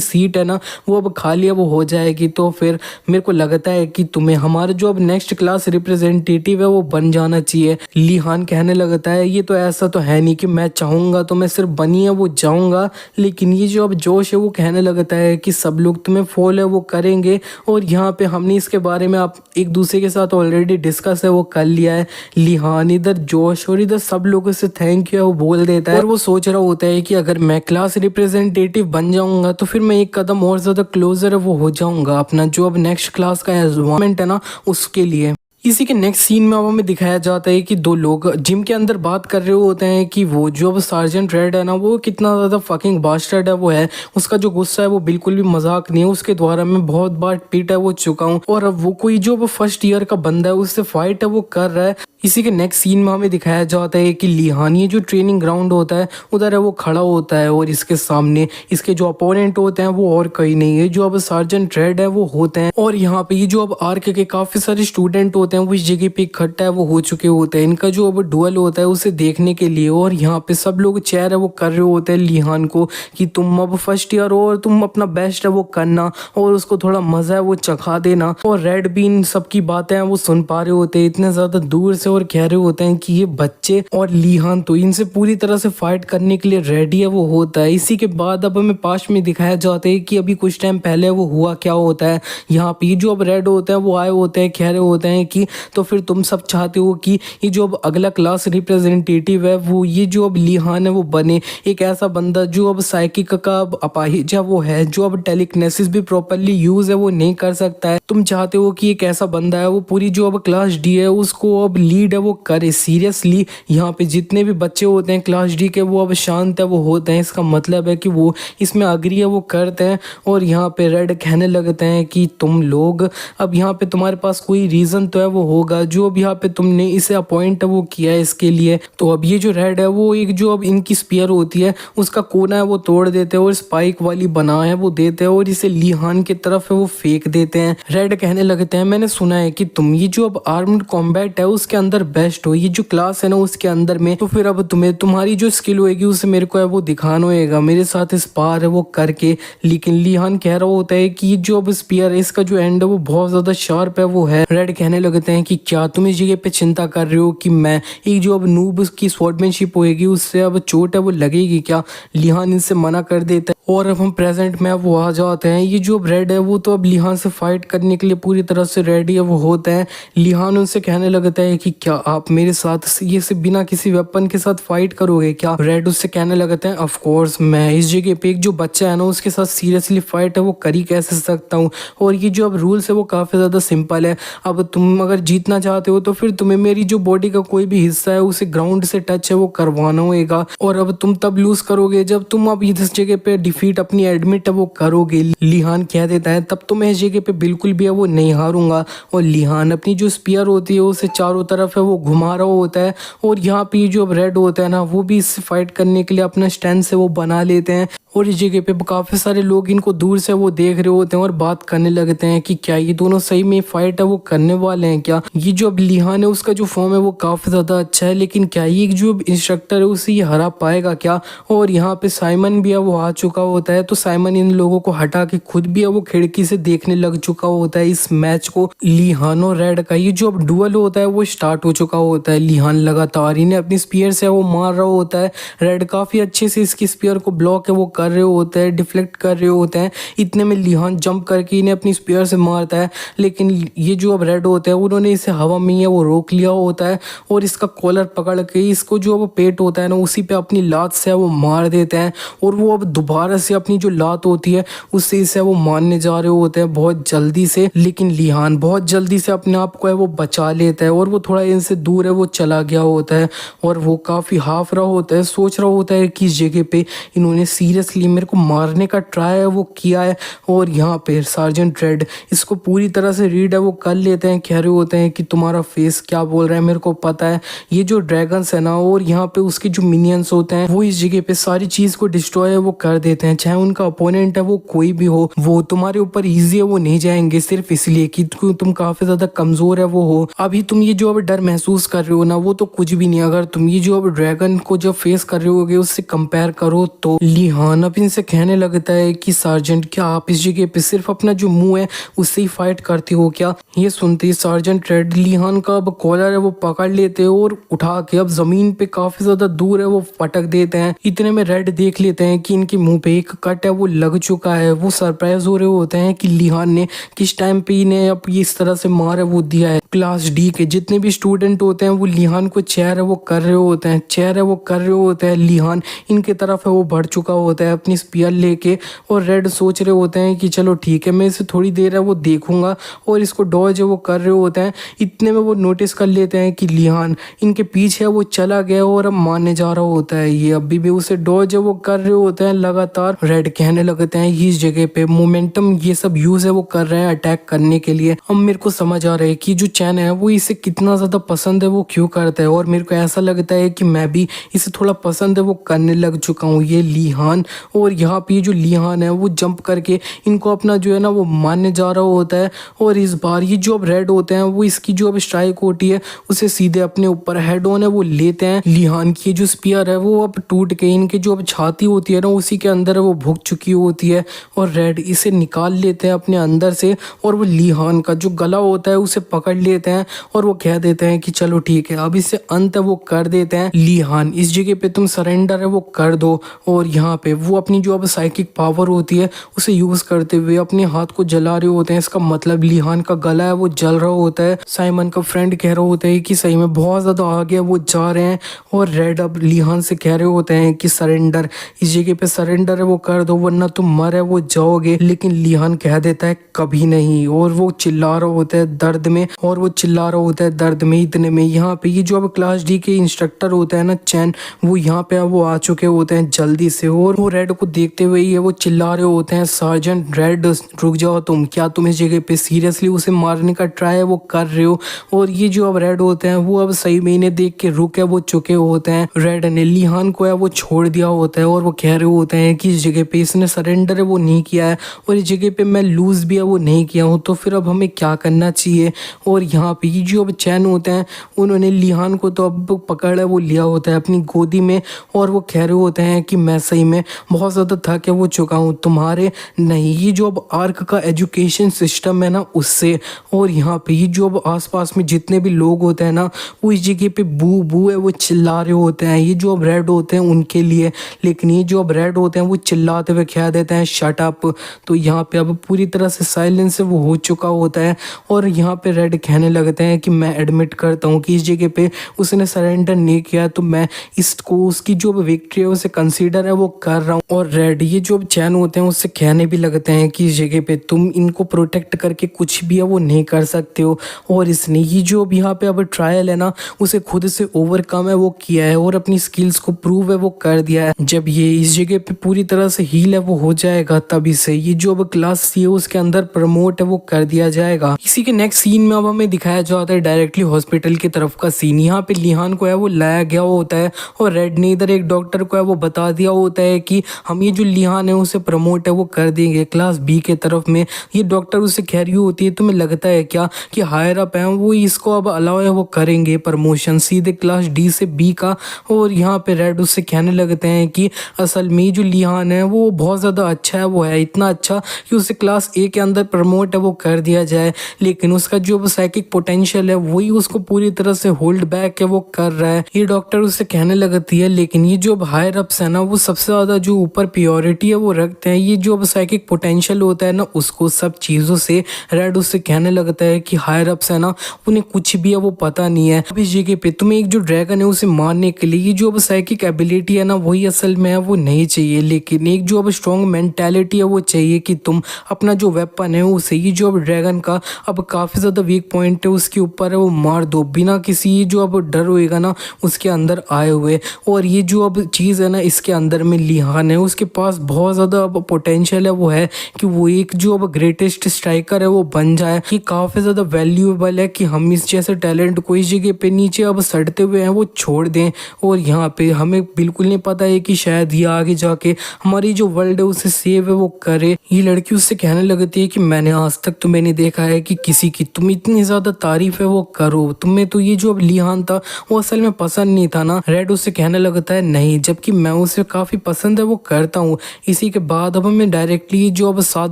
सीट है ना वो अब खाली है वो हो जाएगी। तो फिर मेरे को लगता है कि तुम्हें हमारा जो अब नेक्स्ट क्लास रिप्रेजेंटेटिव है वो बन जाना चाहिए। लिहान कहने लगता है ये तो ऐसा तो है नहीं कि मैं चाहूँगा तो मैं सिर्फ बनी है वो जाऊँगा, लेकिन ये जो अब जोश है वो कहने लगता है कि सब लोग तुम्हें फॉलो है वो करेंगे। और यहाँ पे हमने इसके बारे में आप एक दूसरे के साथ ऑलरेडी डिस्कस है वो कर लिया है। लिहान इधर जोश और इधर सब लोगों से थैंक यू है वो बोल देता है और वो सोच रहा होता है कि अगर मैं क्लास रिप्रेजेंटेटिव बन जाऊंगा तो फिर मैं एक कदम और ज़्यादा क्लोजर है वो हो जाऊंगा अपना जो अब नेक्स्ट क्लास का एनवायरनमेंट है ना उसके लिए। इसी के नेक्स्ट सीन में अब हमें दिखाया जाता है कि 2 लोग जिम के अंदर बात कर रहे होते हैं कि वो जो अब सार्जेंट रेड है ना वो कितना ज़्यादा फकिंग बास्टर्ड है वो है। उसका जो गुस्सा है वो बिल्कुल भी मजाक नहीं है। उसके द्वारा मैं बहुत बार पीटा है वो चुका हूँ और अब वो कोई जो अब फर्स्ट ईयर का बंदा है उससे फाइट है वो कर रहा है। इसी के नेक्स्ट सीन में हमें दिखाया जाता है कि लिहान ये जो ट्रेनिंग ग्राउंड होता है उधर है वो खड़ा होता है और इसके सामने इसके जो अपोनेंट होते हैं वो और कहीं नहीं है, जो अब सार्जेंट रेड है वो होते हैं। और यहाँ पे ये जो अब आर्क के काफी सारे स्टूडेंट होते हैं वो इस जगह पे इकट्ठा है वो हो चुके होते हैं इनका जो अब डुअल होता है उसे देखने के लिए। और यहाँ पे सब लोग चेयर है वो कर रहे होते हैं लिहान को कि तुम अब फर्स्ट ईयर हो और तुम अपना बेस्ट है वो करना और उसको थोड़ा मजा है वो चखा देना। और रेड भी इन सबकी बातें हैं वो सुन पा रहे होते हैं इतने ज्यादा दूर से और कह रहे होते हैं कि ये बच्चे और लिहान तो इनसे पूरी तरह से फाइट करने के लिए रेडी है वो होता है। इसी के बाद अब हमें पास्ट में दिखाया जाता है कि अभी कुछ टाइम पहले वो हुआ क्या होता है। यहाँ पे जो अब रेड होते हैं वो आए होते हैं कह रहे होते हैं कि तो फिर तुम सब चाहते हो कि ये जो अब अगला क्लास रिप्रेजेंटेटिव है वो ये जो अब लिहान है वो बने एक ऐसा बंदा जो अब साइकिक का अब अपाहिज है वो है, जो अब टेलीकिनेसिस भी प्रॉपरली यूज है वो नहीं कर सकता है। तुम चाहते हो कि एक ऐसा बंदा है वो पूरी जो अब क्लास डी है उसको अब लीड है वो करे सीरियसली। यहाँ पे जितने भी बच्चे होते हैं क्लास डी के वो अब शांत है वो होते हैं। इसका मतलब है कि वो इसमें अग्री है वो करते हैं। और यहाँ पे रेड कहने लगते हैं कि तुम लोग अब यहाँ पे तुम्हारे पास कोई रीजन तो है वो होगा जो अब यहाँ पे तुमने इसे अपॉइंट वो किया है इसके लिए। तो अब ये जो रेड है वो एक जो अब इनकी स्पीयर होती है उसका कोना है वो तोड़ देते हैं और स्पाइक वाली बना है वो देते हैं और इसे लिहान की तरफ है वो फेंक देते हैं। रेड कहने लगते हैं मैंने सुना है कि तुम ये जो अब आर्म्ड कॉम्बैट है उसके अंदर बेस्ट हो, ये जो क्लास है ना उसके अंदर में, तो फिर अब तुम्हें तुम्हारी जो स्किल होएगी उसे मेरे को है वो दिखाना होएगा मेरे साथ स्पार है वो करके। लेकिन लिहान कह रहा होता है कि जो अब स्पीयर है इसका जो एंड है वो बहुत ज्यादा शार्प है वो है। रेड कहने लगते हैं कि क्या तुम इस जगह पे चिंता कर रहे हो कि मैं एक जो अब नूब की स्वॉर्डमैनशिप होएगी उससे अब चोट है वो लगेगी क्या। लिहान इनसे मना कर देता है और अब हम प्रेजेंट में अब वो आ जाते हैं। ये जो अब रेड है वो तो अब लिहान से फाइट करने के लिए पूरी तरह से रेडी है वो होते हैं। लिहान उनसे कहने लगता है कि क्या आप मेरे साथ ये से बिना किसी वेपन के साथ फाइट करोगे क्या। रेड उससे कहने लगते हैं ऑफ कोर्स मैं इस जगह पे एक जो बच्चा है ना उसके साथ सीरियसली फाइट है वो कर ही कैसे सकता हूँ। और ये जो अब रूल्स है वो काफी ज्यादा सिंपल है। अब तुम अगर जीतना चाहते हो तो फिर तुम्हें मेरी जो बॉडी का कोई भी हिस्सा है उसे ग्राउंड से टच है वो करवाना होगा। और अब तुम तब लूज करोगे जब तुम अब इस जगह पे डिफीट अपनी एडमिट है वो करोगे। लिहान कह देता है तब तो मैं इस जगह पे बिल्कुल भी है वो नहीं हारूंगा। और लिहान अपनी जो स्पीयर होती है उसे चारों तरफ है वो घुमा रहा होता है। और यहाँ पे जो अब रेड होता है ना वो भी इससे फाइट करने के लिए अपना स्टैंड से वो बना लेते हैं। और इस जगह पे काफी सारे लोग इनको दूर से वो देख रहे होते हैं और बात करने लगते हैं कि क्या ये दोनों सही में फाइट है वो करने वाले हैं क्या। ये जो अब लिहान है उसका जो फॉर्म है वो काफी ज्यादा अच्छा है, लेकिन क्या ये जो इंस्ट्रक्टर है उसे ये हरा पाएगा क्या। और यहाँ पे साइमन भी है वो आ चुका होता है। तो साइमन इन लोगों को हटा के खुद भी है वो खिड़की से देखने लग चुका होता है इस मैच को। लिहान और रेड का ये जो अब डुअल होता है वो स्टार्ट हो चुका होता है। लिहान लगातार इन्हें अपनी स्पीयर से वो मार रहा होता है। रेड काफी अच्छे से इसकी स्पीयर को ब्लॉक है वो कर कर रहे होते हैं, डिफ्लेक्ट कर रहे होते हैं। इतने में लिहान जंप करके इन्हें अपनी स्पीयर से मारता है, लेकिन ये जो अब रेड होते हैं उन्होंने इसे हवा में ही वो रोक लिया होता है और इसका कॉलर पकड़ के इसको जो अब पेट होता है ना उसी पे अपनी लात से वो मार देते हैं। और वो अब दोबारा से अपनी जो लात होती है उससे इसे वो मारने जा रहे होते हैं बहुत जल्दी से, लेकिन लिहान बहुत जल्दी से अपने आप को है वो बचा लेता है और वो थोड़ा इनसे दूर है वो चला गया होता है। और वो काफ़ी हाफ रहा होता है, सोच रहा होता है कि इस जगह पे इन्होंने सीरियसली मेरे को मारने का ट्राई है वो किया है। और यहाँ पे सार्जेंट रेड इसको पूरी तरह से रीड है वो कर लेते हैं, कह रहे होते हैं कि तुम्हारा फेस क्या बोल रहा है मेरे को पता है। ये जो ड्रैगन्स है ना और यहाँ पे उसके जो मिनियंस होते हैं वो इस जगह पे सारी चीज को डिस्ट्रॉय वो कर देते हैं, चाहे उनका अपोनेंट है वो कोई भी हो। वो तुम्हारे ऊपर इजी है वो नहीं जाएंगे सिर्फ इसलिए कि तुम काफी ज्यादा कमजोर है वो हो। अभी तुम ये जो अब डर महसूस कर रहे हो ना वो तो कुछ भी नहीं, अगर तुम ये जो अब ड्रैगन को जब फेस कर रहे होगे उससे कंपेयर करो तो। लिहान अब इनसे कहने लगता है कि सार्जेंट क्या आप इस जगह पे सिर्फ अपना जो मुंह है उससे ही फाइट करते हो क्या। ये सुनते ही सार्जेंट रेड लिहान का अब कॉलर है वो पकड़ लेते हैं और उठा के अब जमीन पे काफी ज्यादा दूर है वो पटक देते हैं। इतने में रेड देख लेते हैं कि इनके मुंह पे एक कट है वो लग चुका है। वो सरप्राइज हो रहे होते हैं कि लिहान ने किस टाइम पे इन्हें अब इस तरह से मार है वो दिया है। क्लास डी के जितने भी स्टूडेंट होते हैं वो लिहान को चेयर है वो कर रहे होते हैं, चेयर है वो कर रहे होते हैं। लिहान इनके तरफ है वो बढ़ चुका होता है अपनी स्पीयर लेके और रेड सोच रहे होते हैं कि चलो ठीक है मैं इसे थोड़ी देर है वो देखूंगा और इसको डॉज है वो कर रहे होते हैं। इतने में वो नोटिस कर लेते हैं कि लिहान इनके पीछे वो चला गया और अब मारने जा रहा होता है। ये अभी भी उसे डॉज है वो कर रहे होते हैं लगातार। रेड कहने लगते हैं इस जगह पे मोमेंटम ये सब यूज है वो कर रहे हैं अटैक करने के लिए। अब मेरे को समझ आ रहा है कि जो चैन है वो इसे कितना ज्यादा पसंद है वो क्यों करता है, और मेरे को ऐसा लगता है कि मैं भी इसे थोड़ा पसंद है वो करने लग चुका हूँ ये लिहान। और यहाँ पे जो लिहान है वो जंप करके इनको अपना जो है ना वो मारने जा रहा होता है। और इस बार ये जो अब रेड होते हैं वो इसकी जो अब स्ट्राइक होती है उसे सीधे अपने ऊपर हेड ऑन है वो लेते हैं। लिहान की जो स्पीयर है वो अब टूट के इनके जो अब छाती होती है ना उसी के अंदर वो भुग चुकी होती है और रेड इसे निकाल लेते हैं अपने अंदर से और वो लिहान का जो गला होता है उसे पकड़ लेते हैं और वो कह देते हैं कि चलो ठीक है अब इसे अंत वो कर देते हैं। लिहान इस जगह पे तुम सरेंडर है वो कर दो। और यहाँ पे वो अपनी जो अब साइकिक पावर होती है उसे यूज करते हुए अपने हाथ को जला रहे होते हैं। इसका मतलब लिहान का गला है वो जल रहा होता है। साइमन का फ्रेंड कह रहा होता है कि सही में बहुत ज्यादा आगे वो जा रहे हैं और रेड अब लिहान से कह रहे होते हैं कि सरेंडर इस जगह पे सरेंडर है वो कर दो वरना तुम मर है वो जाओगे। लेकिन लिहान कह देता है कभी नहीं और वो चिल्ला रहा होता है दर्द में और वो चिल्ला रहा होता है दर्द में। इतने में यहाँ पे ये जो अब क्लास डी के इंस्ट्रक्टर होता है ना चैन वो यहाँ पे वो आ चुके होते हैं जल्दी से और वो रेड को देखते हुए ये वो चिल्ला रहे होते हैं सार्जेंट रेड रुक जाओ तुम, क्या तुम इस जगह पे सीरियसली उसे मारने का ट्राई वो कर रहे हो। और ये जो अब रेड होते हैं वो अब सही में इन्हें देख के रुके वो चुके होते हैं। रेड ने लिहान को है वो छोड़ दिया होता है और वो कह रहे होते हैं कि इस जगह पे इसने सरेंडर है वो नहीं किया है और इस जगह पे मैं लूज भी है वो नहीं किया हूँ, तो फिर अब हमें क्या करना चाहिए। और यहाँ पे ये जो अब चैन होते हैं उन्होंने लिहान को तो अब पकड़ है वो लिया होता है अपनी गोदी में और वो कह रहे होते हैं कि मैं सही में बहुत ज़्यादा थक हो चुका हूँ तुम्हारे नहीं ये जो अब आर्क का एजुकेशन सिस्टम है ना उससे। और यहाँ पे ये जो अब आसपास में जितने भी लोग होते हैं ना वो इस जगह पे बू बू है वो चिल्ला रहे होते हैं ये जो अब रेड होते हैं उनके लिए। लेकिन ये जो अब रेड होते हैं वो चिल्लाते हुए कह देते हैं शट अप। तो यहाँ पे अब पूरी तरह से साइलेंस वो हो चुका होता है और यहाँ पे रेड कहने लगते हैं कि मैं एडमिट करता हूँ कि इस जगह पे उसने सरेंडर नहीं किया, तो मैं इसको उसकी जो विक्ट्री है उसे कंसीडर है वो कर रहा हूँ। और रेड ये जो चैन होते हैं उससे कहने भी लगते हैं कि इस जगह पे तुम इनको प्रोटेक्ट करके कुछ भी है वो नहीं कर सकते हो। और इसने ये जो अब यहाँ पे अब ट्रायल है ना उसे खुद से ओवरकम है वो किया है और अपनी स्किल्स को प्रूव है वो कर दिया है। जब ये इस जगह पे पूरी तरह से हील है वो हो जाएगा तब इसे ये जो अब क्लास सी है उसके अंदर प्रमोट है वो कर दिया जाएगा। इसी के नेक्स्ट सीन में अब हमें दिखाया जाता है डायरेक्टली हॉस्पिटल की तरफ का सीन। यहाँ पे लिहान को है वो लाया गया होता है और रेड ने इधर एक डॉक्टर को है वो बता दिया होता है कि हम ये जो लिहान है उसे प्रमोट है वो कर देंगे क्लास बी के तरफ में। ये डॉक्टर उससे कह रही होती है तुम्हें लगता है क्या कि हायर अप है वो इसको अब अलाउ है वो करेंगे प्रमोशन सीधे क्लास डी से बी का। और यहाँ पे रेड उससे कहने लगते हैं कि असल में जो लिहान है वो बहुत ज़्यादा अच्छा है, वो है इतना अच्छा कि उसे क्लास ए के अंदर प्रमोट है वो कर दिया जाए। लेकिन उसका जो साइकिक पोटेंशियल है वही उसको पूरी तरह से होल्ड बैक है वो कर रहा है। ये डॉक्टर उससे कहने लगती है लेकिन ये जो हायर अप्स है ना वो सबसे ज़्यादा जो जो ऊपर प्योरिटी है वो रखते हैं। ये जो अब साइकिक पोटेंशियल होता है ना उसको सब चीज़ों से रेड उससे कहने लगता है कि हायर अप्स है ना उन्हें कुछ भी है वो पता नहीं है। अब इस जगह पे तुम्हें एक जो ड्रैगन है उसे मारने के लिए ये जो अब साइकिक एबिलिटी है ना वही असल में है वो नहीं चाहिए, लेकिन एक जो अब स्ट्रॉन्ग मेंटालिटी है वो चाहिए कि तुम अपना जो वेपन है उसे ये जो अब ड्रैगन का अब काफ़ी ज़्यादा वीक पॉइंट है उसके ऊपर है वो मार दो बिना किसी जो अब डर होएगा ना उसके अंदर आए हुए। और ये जो अब चीज़ है ना इसके अंदर में लिहान है उसके पास बहुत ज़्यादा अब पोटेंशियल है वो है कि वो एक जो अब ग्रेटेस्ट स्ट्राइकर है वो बन जाए। ये काफ़ी ज़्यादा वैल्यूएबल है कि हम इस जैसे टैलेंट को इस जगह पे नीचे अब सड़ते हुए हैं वो छोड़ दें। और यहाँ पे हमें बिल्कुल नहीं पता है कि शायद ये आगे जाके हमारी जो वर्ल्ड है उसे सेव है वो करे। ये लड़की उससे कहने लगती है कि मैंने आज तक तुम्हें नहीं देखा है कि किसी की तुम इतनी ज़्यादा तारीफ है वो करो, तुम्हें तो ये जो अब लिहान था वो असल में पसंद नहीं था ना। रेड उससे कहने लगता है नहीं, जबकि मैं उसे काफ़ी पसंद है वो करता हूँ। इसी के बाद अब हमें डायरेक्टली जो अब 7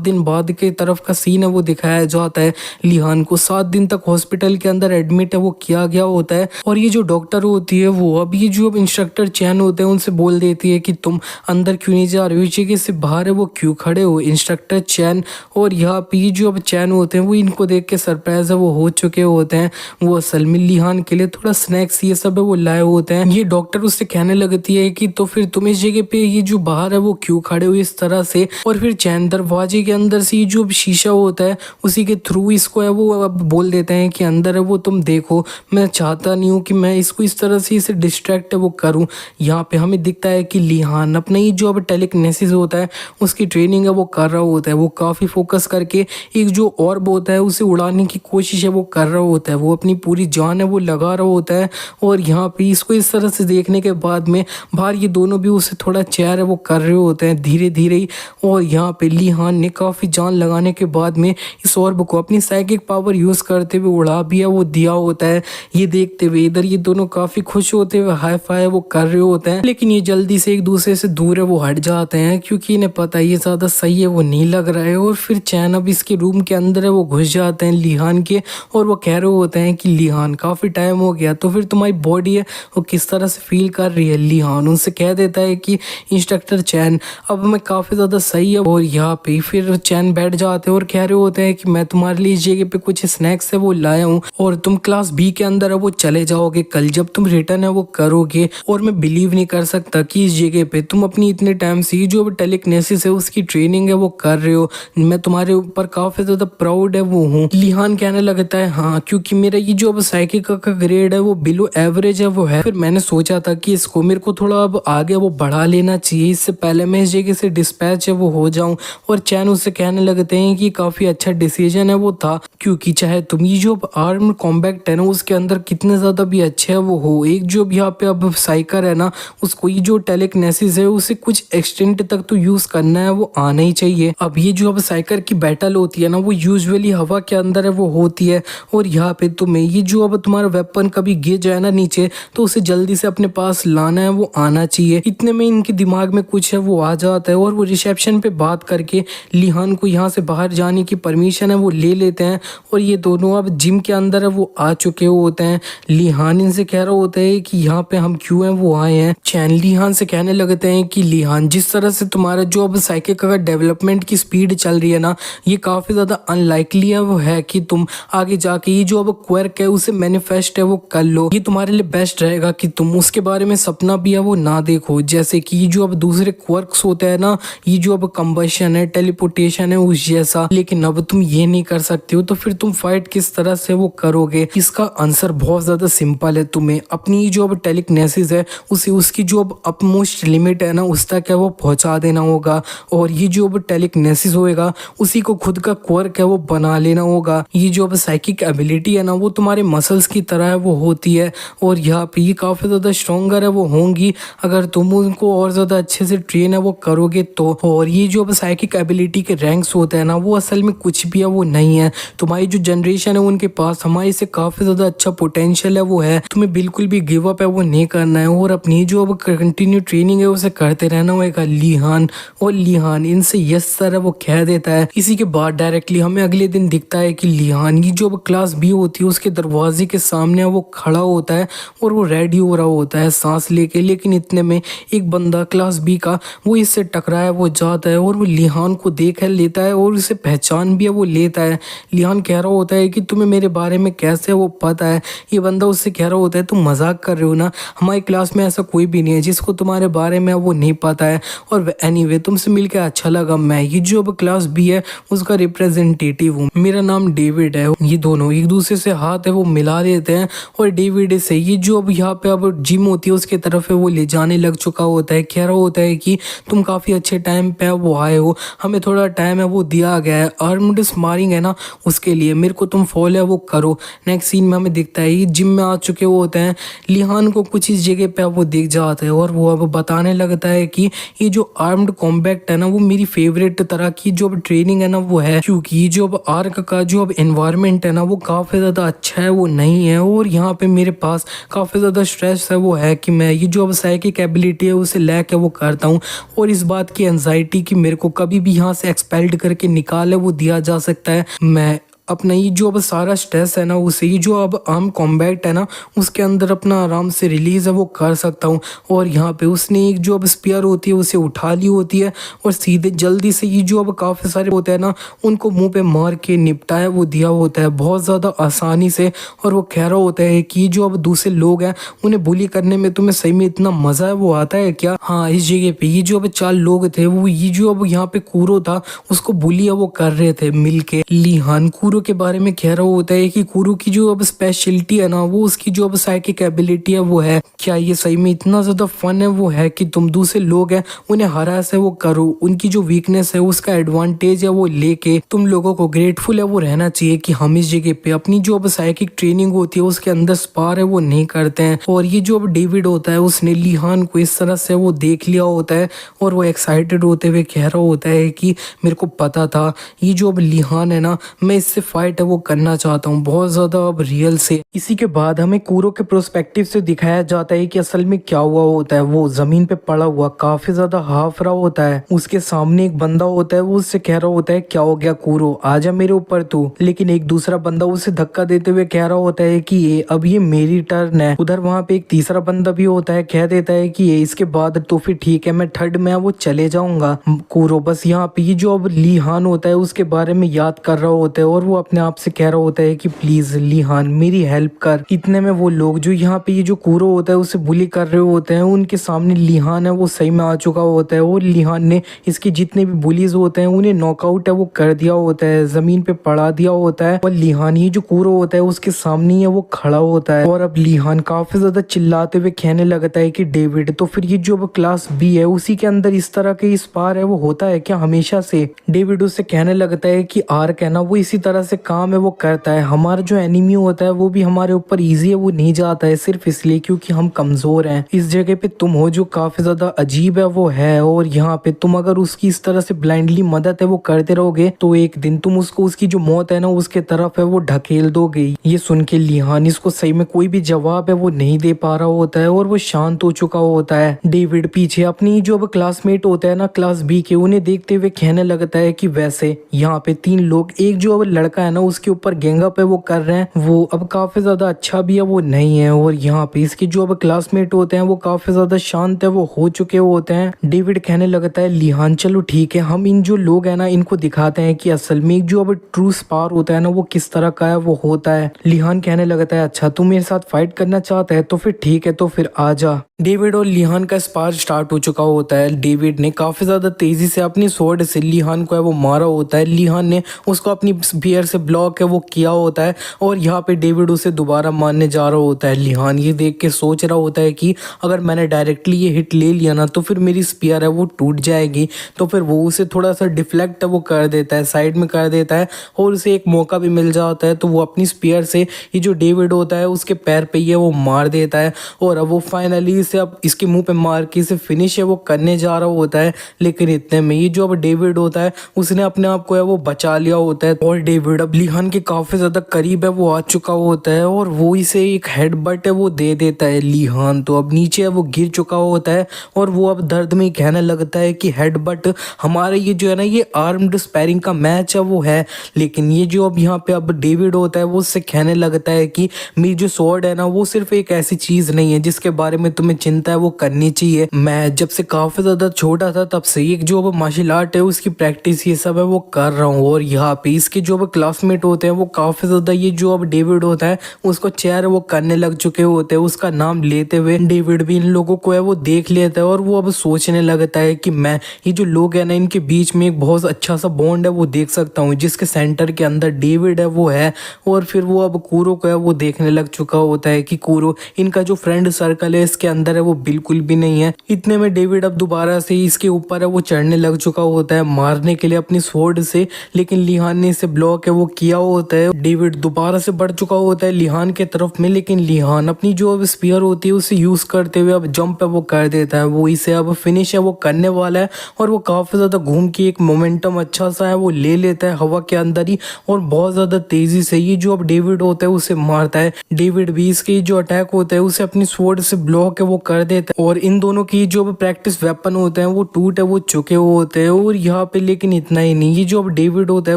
दिन बाद के तरफ का सीन है वो दिखाया जाता है। लिहान को 7 दिन तक हॉस्पिटल के अंदर एडमिट है वो किया गया होता है। और ये जो डॉक्टर होती है वो अब ये जो अब इंस्ट्रक्टर चैन होते हैं उनसे बोल देती है कि तुम अंदर क्यों नहीं जा रहे हो, जगह से बाहर है वो क्यों खड़े हो। इंस्ट्रक्टर चैन और यहाँ पे ये जो अब चैन होते हैं वो इनको देख के सरप्राइज है वो हो चुके होते हैं। वो असल में लिहान के लिए थोड़ा स्नैक्स ये सब है वो लाए होते हैं। ये डॉक्टर उससे कहने लगती है कि तो फिर तुम इस जगह पे ये जो बाहर है वो क्यों खड़े हो इस तरह से। और फिर चैन दरवाजे के अंदर से ये जो शीशा होता है उसी के थ्रू इसको है वो अब बोल देते हैं कि अंदर है वो तुम देखो, मैं चाहता नहीं हूँ कि मैं इसको इस तरह से इसे डिस्ट्रैक्ट है वो करूँ। यहाँ पे हमें दिखता है कि लिहान अपना ये जो अब टेलीकिनेसिस होता है उसकी ट्रेनिंग है वो कर रहा होता है। वो काफ़ी फोकस करके एक जो ऑर्ब होता है उसे उड़ाने की कोशिश है वो कर रहा होता है, वो अपनी पूरी जान है वो लगा रहा होता है। और यहाँ पे इसको इस तरह से देखने के बाद में बाहर ये दोनों भी उसे थोड़ा चेयर है वो कर रहे होते हैं धीरे धीरे ही। और यहाँ पे लिहान ने काफ़ी जान लगाने के बाद में इस ऑर्ब को अपनी साइकिक पावर यूज़ करते हुए उड़ा भी है वो दिया होता है। ये देखते हुए इधर ये दोनों काफ़ी खुश होते हुए हाई फाई वो कर रहे होते हैं, लेकिन ये जल्दी से एक दूसरे से दूर है वो हट जाते हैं क्योंकि इन्हें पता है ये ज़्यादा सही है वो नहीं लग रहा है। और फिर चैन अब इसके रूम के अंदर है वो घुस जाते हैं लिहान के और वो कह रहे होते हैं कि लिहान काफ़ी टाइम हो गया तो फिर तुम्हारी बॉडी है वो किस तरह से फील कर रही है। लिहान उनसे कह देता है कि इंस्ट्रक्टर चैन अब मैं काफ़ी ज़्यादा सही है। और यहाँ पे फिर चैन बैठ जाते हैं और कह रहे होते हैं कि मैं तुम्हारे लिए इस जगह पे कुछ स्नैक्स है वो लाया हूँ और तुम क्लास बी के अंदर है वो चले जाओगे कल जब तुम रिटर्न है वो करोगे। और मैं बिलीव नहीं कर सकता कि इस जगह पे तुम अपनी इतने टाइम से जो टेलीकिनेसिस है उसकी ट्रेनिंग है वो कर रहे हो, मैं तुम्हारे ऊपर काफ़ी ज़्यादा प्राउड है वो हूँ। लिहान कहने लगता है हाँ, क्योंकि मेरा ये जो अब साइकिक का ग्रेड है वो बिलो एवरेज है वो है। फिर मैंने सोचा था कि इसको मेरे को थोड़ा अब आगे वो बढ़ा लेना चाहिए, इससे पहले मैं इस जगह से डिस्पैच है वो हो जाऊं। और चैन उससे कहने लगते हैं कि काफ़ी अच्छा डिसीजन है वो था, क्योंकि चाहे तुम ये जो आर्म कॉम्बैक्ट है ना उसके अंदर कितने ज़्यादा भी अच्छे है वो हो, एक जो यहाँ पे अब साइकर है ना उसको ये जो टेलीकिनेसिस है उसे कुछ एक्सटेंट तक तो यूज़ करना है वो आना ही चाहिए। अब ये जो अब साइकर की बैटल होती है ना वो यूजुअली हवा के अंदर है वो होती है। और यहाँ पे तुम्हें ये जो अब तुम्हारा वेपन कभी गिर जाए ना नीचे तो उसे जल्दी से अपने पास लाना है वो आना चाहिए। इतने में इनके दिमाग में कुछ है वो आ जाता है और वो रिसेप्शन पे बात करके लिहान को यहाँ से बाहर जाने की परमिशन है वो ले लेते हैं। और ये दोनों अब जिम के अंदर है वो आ चुके होते हैं। लिहान इनसे कह रहा होता है कि यहाँ पे हम क्यों हैं वो आए हैं। चैन लिहान से कहने लगते हैं कि लिहान जिस तरह से तुम्हारा जो अब साइकिक का डेवलपमेंट की स्पीड चल रही है ना ये काफ़ी ज़्यादा अनलाइकली है वो है कि तुम आगे जाके ये जो अब क्वर्क है उसे मैनिफेस्ट है वो कर लो। ये तुम्हारे लिए बेस्ट रहेगा कि तुम उसके बारे में सपना भी है वो ना देखो, जैसे कि ये जो अब दूसरे क्वर्क्स होते हैं ना ये जो अब कंबशन है टेलीपोर्टेशन है उस जैसा, लेकिन अब तुम ये नहीं कर सकते हो तो फिर तुम फाइट किस तरह से वो करोगे। इसका आंसर बहुत ज़्यादा सिंपल है, तुम्हें अपनी जो अब टेलीकिनेसिस है उसे उसकी जो अब अपमोस्ट लिमिट है ना उस तक है वो पहुंचा देना होगा। और ये जो अब टेलीकिनेसिस होएगा उसी को खुद का क्वर्क है वो बना लेना होगा। ये जो अब साइकिक एबिलिटी है ना वो तुम्हारे मसल्स की तरह है वो होती है और यहाँ पे ये काफ़ी ज़्यादा स्ट्रॉन्गर है वो होंगी अगर तुम उनको और ज़्यादा अच्छे से ट्रेन है वो करोगे तो। और ये जो अब साइकिक एबिलिटी के रैंक्स होते हैं ना वो असल में कुछ भी है वो नहीं है। तुम्हारी जो जनरेशन है उनके पास हमारे से काफ़ी ज़्यादा अच्छा पोटेंशियल है वो है, तुम्हें बिल्कुल भी गिव अप है वो नहीं करना है और अपनी जो अब कंटिन्यू ट्रेनिंग है उसे करते रहना होगा। लिहान और लिहान इनसे यस सर है वो कह देता है। इसी के बाद डायरेक्टली हमें अगले दिन दिखता है कि लिहान ये जो अब क्लास बी होती है उसके दरवाजे के सामने वो खड़ा होता है और वो रेडी हो रहा होता है सांस लेके, लेकिन इतने में एक बंदा क्लास बी का, वो इससे टकराया, वो जाता है और वो लिहान को देख लेता है और उसे पहचान भी है, वो लेता है। लिहान कह रहा होता है कि तुम्हें मेरे बारे में कैसे वो पता है। ये बंदा उससे कह रहा होता है तुम मजाक कर रहे हो ना, हमारी क्लास में ऐसा कोई भी नहीं है जिसको तुम्हारे बारे में वो नहीं पता है। और एनीवे तुमसे मिलकर अच्छा लगा, मैं ये जो अब क्लास बी है उसका रिप्रेजेंटेटिव हूँ, मेरा नाम डेविड है। ये दोनों एक दूसरे से हाथ है वो मिला लेते हैं और डेविड से ये जो अब यहाँ पे अब जिम होती है उसके तरफ है वो ले जाने लग चुका होता है। कह रहा होता है कि तुम काफ़ी अच्छे टाइम पे वो आए हो, हमें थोड़ा टाइम है वो दिया गया है, आर्म्ड स्पारिंग है ना उसके लिए, मेरे को तुम फॉलो है वो करो। नेक्स्ट सीन में हमें दिखता है ये जिम में आ चुके वो होते हैं। लिहान को कुछ इस जगह पे वो दिख जाता है और वो अब बताने लगता है कि ये जो आर्म्ड कॉम्बैट है ना वो मेरी फेवरेट तरह की जो अब ट्रेनिंग है ना वो है, क्योंकि ये जो अब आर्क का जो अब एनवायरनमेंट है ना वो काफ़ी ज़्यादा अच्छा है वो नहीं है, और यहाँ पे मेरे पास काफ़ी ज़्यादा स्ट्रेस है वो है कि मैं ये जो अब साइकिक एबिलिटी है उसे लेके वो करता हूँ, और इस बात की एंजाइटी कि मेरे को कभी भी यहाँ से एक्सपेल्ड करके निकाले वो दिया जा सकता है। मैं अपना ये जो अब सारा स्ट्रेस है ना उसे ये जो अब आर्म कॉम्बैट है ना उसके अंदर अपना आराम से रिलीज है वो कर सकता हूँ। और यहाँ पे उसने एक जो अब स्पीयर होती है उसे उठा ली होती है और सीधे जल्दी से ये जो अब काफ़ी सारे होते हैं ना उनको मुंह पे मार के निपटाया वो दिया होता है बहुत ज़्यादा आसानी से। और वो कह रहा होता है कि जो अब दूसरे लोग हैं उन्हें बुली करने में तुम्हें सही में इतना मज़ा है वो आता है क्या। हाँ, इस जगह पे ये जो अब 4 लोग थे वो ये जो अब यहाँ पे कूरो था उसको बुली वो कर रहे थे मिलके। लिहान कूरो के बारे में कह रहा होता है कि कूरो की जो अब स्पेशलिटी है ना वो उसकी जो अब साइकिक एबिलिटी है वो है। क्या ये सही में इतना ज्यादा फन है वो है कि तुम दूसरे लोग हैं उन्हें हरास है वो करो, उनकी जो वीकनेस है उसका एडवांटेज है वो लेके तुम लोगों को ग्रेटफुल है वो रहना चाहिए कि हम इस जगह पे अपनी जो अब साइकिक ट्रेनिंग होती है उसके अंदर स्पार है वो नहीं करते हैं। और ये जो अब डेविड होता है उसने लिहान को इस तरह से वो देख लिया होता है और वो एक्साइटेड होते हुए कह रहा होता है कि मेरे को पता था ये जो अब लिहान है ना मैं इससे फाइट है वो करना चाहता हूँ बहुत ज्यादा अब रियल से। इसी के बाद हमें कूरो के प्रोस्पेक्टिव से दिखाया जाता है कि असल में क्या हुआ होता है। वो जमीन पे पड़ा हुआ काफी ज्यादा हाफ रहा होता है, उसके सामने एक बंदा होता है वो उससे कह रहा होता है क्या हो गया कूरो, आजा मेरे ऊपर तू। लेकिन एक दूसरा बंदा उसे धक्का देते हुए कह रहा होता है कि ये अब ये मेरी टर्न है। उधर वहां पे एक तीसरा बंदा भी होता है, कह देता है कि ये इसके बाद तो फिर ठीक है मैं थर्ड में वो चले जाऊंगा। कूरो बस यहाँ पे ये जो अब लिहान होता है उसके बारे में याद कर रहा होता है और वो अपने आप से कह रहा होता है कि प्लीज लिहान मेरी हेल्प कर। इतने में वो लोग जो यहाँ पे ये जो कूरो होता है उसे बुली कर रहे होते हैं उनके सामने लिहान है वो सही में आ चुका होता है और लिहान ने इसके जितने भी बुलीज होते हैं उन्हें नॉकआउट है वो कर दिया होता है, जमीन पे पड़ा दिया होता है। और लिहान ये जो कूरो होता है उसके सामने है वो खड़ा होता है और अब लिहान काफी ज्यादा चिल्लाते हुए कहने लगता है कि डेविड तो फिर ये जो अब क्लास बी है उसी के अंदर इस तरह के स्पार है वो होता है क्या हमेशा से। डेविड उससे कहने लगता है कि आर्क है ना वो इसी तरह से काम है वो करता है, हमारा जो एनिमी होता है वो भी हमारे ऊपर इजी है वो नहीं जाता है सिर्फ इसलिए क्योंकि हम कमजोर हैं। इस जगह पे तुम हो जो काफी ज्यादा अजीब है वो है, और यहाँ पे तुम अगर उसकी इस तरह से ब्लाइंडली मदद है वो करते रहोगे तो एक दिन तुम उसको उसकी जो मौत है ना उसके तरफ है वो ढकेल दोगे। ये सुन के लिहान इसको सही में कोई भी जवाब है वो नहीं दे पा रहा होता है और वो शांत हो चुका होता है। डेविड पीछे अपनी जो अब क्लासमेट होता है ना क्लास बी के उन्हें देखते हुए कहने लगता है कि वैसे यहाँ पे 3 लोग, एक जो अब लड़का है ना उसके ऊपर गैंगअप है वो कर रहे हैं, वो अब काफी ज्यादा अच्छा भी है वो नहीं है। और यहाँ पे इसके जो अब क्लासमेट होते हैं वो काफी ज्यादा शांत है वो हो चुके होते हैं। डेविड कहने लगता है लिहान चलो ठीक है हम इन जो लोग हैं ना इनको दिखाते हैं कि असल में जो अब ट्रू स्पार होता है ना वो किस तरह का है वो होता है। लिहान कहने लगता है अच्छा तू मेरे साथ फाइट करना चाहता है तो फिर ठीक है तो फिर आजा। डेविड और लिहान का स्पार स्टार्ट हो चुका होता है। डेविड ने काफी ज्यादा तेजी से अपनी स्वॉर्ड से लिहान को है वो मारा होता है, लिहान ने उसको अपनी स्पीयर से ब्लॉक है वो किया होता है और यहाँ पे डेविड उसे दोबारा मारने जा रहा होता है। लिहान ये देख के सोच रहा होता है कि अगर मैंने डायरेक्टली ये हिट ले लिया ना तो फिर मेरी स्पीयर है वो टूट जाएगी, तो फिर वो उसे थोड़ा सा डिफ्लेक्ट है वो कर देता है, साइड में कर देता है और उसे एक मौका भी मिल जाता है तो वो अपनी स्पीयर से ये जो डेविड होता है उसके पैर पे ये वो मार देता है और अब वो फाइनली इसे अब इसके मुंह पे मार के इसे फिनिश है वो करने जा रहा होता है। लेकिन इतने में ये जो अब डेविड होता है उसने अपने आप को है वो बचा लिया होता है और डेविड अब लिहान के काफी ज्यादा करीब है वो आ चुका होता है और वो इसे एक हेडबट है वो दे देता है। लिहान तो अब नीचे है वो गिर चुका होता है और वो अब दर्द में कहने लगता है कि हेडबट हमारे ये जो है ना ये आर्म्ड स्पैरिंग का मैच है वो है। लेकिन ये जो अब यहाँ पे अब डेविड होता है वो उससे कहने लगता है कि मेरी जो स्वॉर्ड है ना वो सिर्फ एक ऐसी चीज नहीं है जिसके बारे में तुम्हें चिंता है वो करनी चाहिए। मैं जब से काफी ज्यादा छोटा था तब से एक जो अब मार्शल आर्ट है उसकी प्रैक्टिस ये सब है वो कर रहा हूँ। और यहाँ पे इसके जो अब क्लासमेट होते हैं वो काफी ज्यादा ये जो अब डेविड होता है उसको चेयर वो करने लग चुके होते हैं। उसका नाम लेते हुए डेविड भी इन लोगों को है वो देख लेता है और वो अब सोचने लगता है कि मैं ये जो लोग है ना इनके बीच में एक बहुत अच्छा सा बॉन्ड है वो देख सकता हूँ, जिसके सेंटर के अंदर डेविड है वो है। और फिर वो अब कूरो को है वो देखने लग चुका होता है कि कूरो इनका जो फ्रेंड सर्कल है इसके अंदर है वो बिल्कुल भी नहीं है। इतने में डेविड अब दोबारा से इसके ऊपर है वो चढ़ने लग चुका होता है मारने के लिए अपनी स्वॉर्ड से, लेकिन लिहान ने इसे ब्लॉक है वो किया होता है। डेविड दोबारा से बढ़ चुका होता है लिहान के तरफ में, लेकिन लिहान अपनी जो अब स्पीयर होती है उसे यूज करते हुए अब जंप है वो कर देता है। वो इसे अब फिनिश है वो करने वाला है और वो काफी ज्यादा घूम के एक मोमेंटम अच्छा सा है वो ले लेता है हवा के अंदर ही और बहुत ज्यादा तेजी से ये जो अब डेविड होता है उसे मारता है। डेविड भी इसके जो अटैक होता है उसे अपनी स्वॉर्ड से ब्लॉक है वो कर देता है और इन दोनों की जो अब प्रैक्टिस वेपन होते हैं वो टूट है वो चुके होते हैं। और यहाँ पे लेकिन इतना ही नहीं, ये जो अब डेविड होता है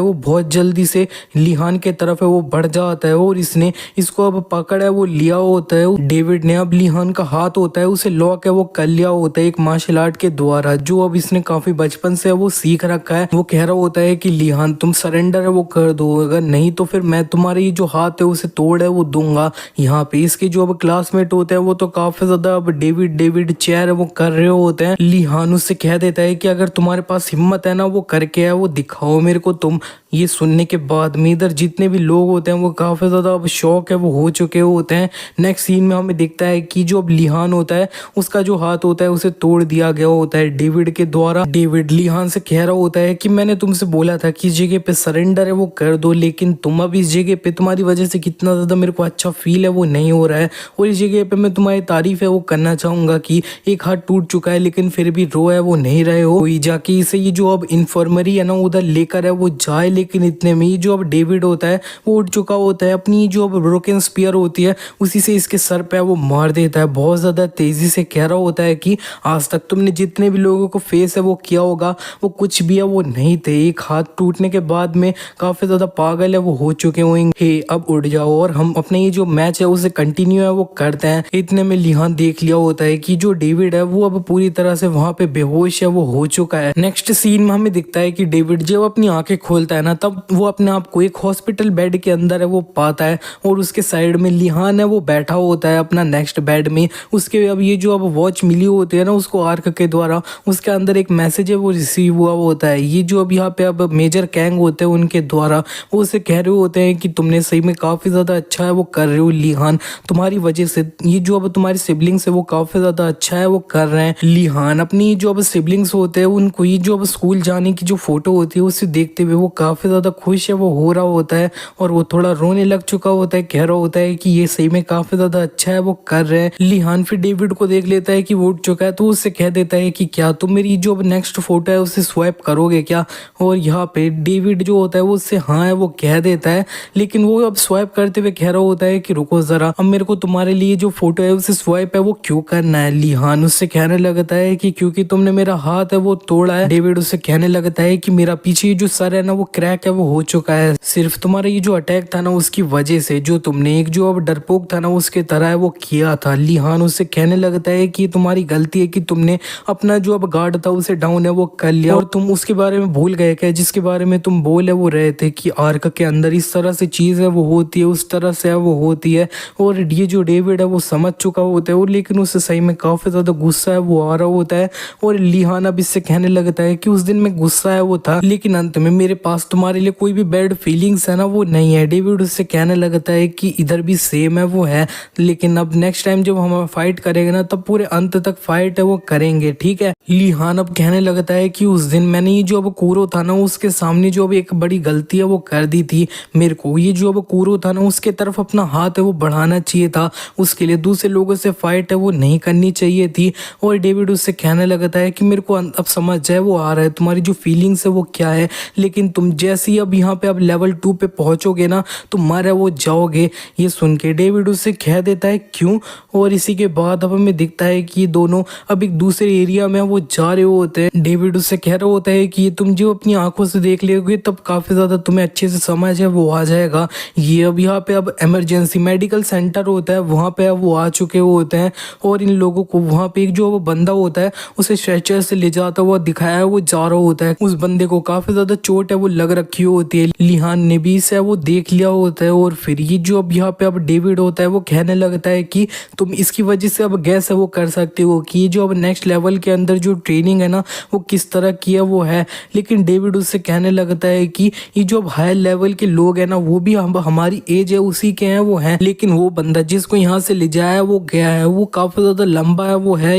वो बहुत जल्दी से लिहान के तरफ है वो बढ़ जाता है और इसने इसको अब पकड़ है वो लिया होता है। डेविड ने अब लिहान का हाथ होता है उसे लॉक है वो कर लिया होता है एक मार्शल आर्ट के द्वारा, जो अब इसने काफी बचपन से वो सीख रखा है। वो कह रहा होता है कि लिहान तुम सरेंडर है वो कर दो, अगर नहीं तो फिर मैं तुम्हारे ये जो हाथ है उसे तोड़ है वो दूंगा। यहाँ पे इसके जो अब क्लासमेट होते हैं वो तो काफी ज्यादा अब डेविड डेविड चेयर है वो कर रहे होते हैं। लिहान उससे कह देता है कि अगर तुम्हारे पास हिम्मत है ना वो करके है वो दिखाओ मेरे को तुम। ये सुनने के बाद में इधर जितने भी लोग होते हैं वो काफी ज्यादा अब शौक है वो हो चुके होते हैं। नेक्स्ट सीन में हमें दिखता है कि जो अब लिहान होता है उसका जो हाथ होता है उसे तोड़ दिया गया होता है डेविड के द्वारा। डेविड लिहान से कह रहा होता है कि मैंने तुमसे बोला था कि इस जगह पे सरेंडर है वो कर दो, लेकिन तुम अब इस जगह पे तुम्हारी वजह से कितना ज्यादा मेरे को अच्छा फील है वो नहीं हो रहा है। और इस जगह पे मैं तुम्हारी तारीफ है वो करना चाहूंगा कि एक हाथ टूट चुका है लेकिन फिर भी रो है वो नहीं रहे हो। कोई जाके इसे ये जो अब इन्फॉर्मरी है ना उधर लेकर है वो जाए, लेकिन इतने में ये जो अब डेविड होता है वो उठ चुका होता है, अपनी जो अब ब्रोकन स्पीयर होती है उसी से इसके सर पे वो मार देता है बहुत ज्यादा तेजी से। कह रहा होता है कि आज तक तुमने जितने भी लोगों को फेस है वो किया होगा वो कुछ भी है वो नहीं थे, एक हाथ टूटने के बाद में काफी ज्यादा पागल है वो हो चुके होंगे। अब उठ जाओ और हम अपने ये जो मैच है उसे कंटिन्यू है वो करते हैं। इतने में लिहान देख लिया होता है कि जो डेविड है वो अब पूरी तरह से वहां पे बेहोश है वो हो चुका है। नेक्स्ट सीन में हमें दिखता है कि डेविड जब अपनी आंखें खोलता है ना तब वो अपने आप को एक हॉस्पिटल बेड के अंदर है वो पाता है और उसके साइड में लिहान है वो बैठा होता है अपना नेक्स्ट बेड में। उसके अब ये जो अब वॉच मिली होती है ना उसको आर्क के द्वारा, उसके अंदर एक मैसेज है वो रिसीव हुआ होता है। ये जो अब यहाँ पे अब मेजर कैंग होते हैं उनके द्वारा वो उसे कह रहे होते हैं कि तुमने सही में काफी ज्यादा अच्छा है वो कर रहे हो लिहान, तुम्हारी वजह से ये जो अब तुम्हारी सिबलिंग्स है वो काफी ज्यादा अच्छा है वो कर रहे हैं। लिहान अपनी जो अब सिबलिंग्स होते हैं उनको ये जो अब स्कूल जाने की जो फोटो होती है उसे देखते हुए वो काफी ज्यादा खुश है वो हो रहा होता है और वो थोड़ा रोने लग चुका होता है, कह रहा होता है कि ये सही में काफी ज्यादा अच्छा है वो कर रहे हैं। लिहान फिर डेविड को देख लेता है कि वो उठ चुका है तो उससे कह देता है कि क्या तुम मेरी जो अब नेक्स्ट फोटो है उसे स्वैप करोगे क्या। और यहाँ पे डेविड जो होता है वो उससे हाँ है वो कह देता है, लेकिन वो अब स्वैप करते हुए कह रहा होता है कि रुको जरा, अब मेरे को तुम्हारे लिए जो फोटो है उसे स्वैप है वो क्यों करना है। लिहान उससे कहने लगता है कि क्योंकि तुमने मेरा हाथ है वो तोड़ा है। डेविड उससे कहने लगता है कि मेरा पीछे जो सर है ना वो क्रैक है वो हो चुका है, सिर्फ तुम्हारा ये जो अटैक था ना उसकी वजह से, जो तुमने एक जो अब डरपोक था ना उसके तरह है वो किया था। लिहान उससे कहने लगता है कि तुम्हारी गलती है कि तुमने अपना जो अब गार्ड था उसे डाउन है वो कर लिया और तुम उसके बारे में भूल गए क्या जिसके बारे में तुम बोल है वो रहे थे कि आर्क के अंदर इस तरह से चीज है वो होती है, उस तरह से है वो होती है। और ये जो डेविड है वो समझ चुका होता है और लेकिन उससे सही में काफी ज्यादा गुस्सा है वो आ रहा होता है। और लिहान अब इससे कहने लगता है कि उस दिन में गुस्सा है वो था लेकिन अंत में मेरे पास तुम्हारे लिए कोई भी बैड फीलिंग्स है ना वो नहीं है। डेविड उससे कहने लगता है कि इधर भी सेम है वो है, लेकिन अब नेक्स्ट टाइम जब हम फाइट करेंगे ना तब पूरे अंत तक फाइट है वो करेंगे, ठीक है। लिहान अब कहने लगता है कि उस दिन मैंने ये जो अब कूरो था ना उसके सामने जो अब एक बड़ी गलती है वो कर दी थी, मेरे को ये जो अब कूरो था ना उसके तरफ अपना हाथ है वो बढ़ाना चाहिए था, उसके लिए दूसरे लोगों से फाइट है वो नहीं करनी चाहिए थी। और डेविड उससे कहने लगता है कि मेरे को अब समझ जाए वो आ रहा है तुम्हारी जो फीलिंग्स है वो क्या है, लेकिन तुम जैसे ही अब यहाँ पे अब लेवल 2 पे पहुंचोगे ना तुम मारे वो जाओगे। ये सुन के डेविड उससे कह देता है क्यों। और इसी के बाद अब हमें दिखता है कि ये दोनों अब एक दूसरे एरिया में वो जा रहे होते हैं। डेविड उससे कह रहा होता है कि ये तुम जो अपनी आंखों से देख लोगे तब काफी ज्यादा तुम्हें अच्छे से समझ है वो आ जाएगा। ये अब यहाँ पे अब इमरजेंसी मेडिकल सेंटर होता है वहां पे अब वो आ चुके होते हैं और इन लोगों को वहाँ पे एक जो वो बंदा होता है उसे स्ट्रेचर से ले जाता हुआ दिखाया है, वो जा रहा होता है। उस बंदे को काफी ज्यादा चोट है वो लग रखी होती है। लिहान ने भी इसे वो देख लिया होता है और फिर ये जो अब यहाँ पे अब डेविड होता है वो कहने लगता है कि तुम इसकी वजह से अब गैस है वो कर सकते हो कि ये जो अब नेक्स्ट लेवल के अंदर जो ट्रेनिंग है ना वो किस तरह की है वो है। लेकिन डेविड उससे कहने लगता है कि ये जो अब हायर लेवल के लोग हैं ना वो भी हमारी एज है उसी के हैं वो हैं, लेकिन वो बंदा जिसको यहाँ से ले जाया वो गया है वो काफी ज्यादा लंबा है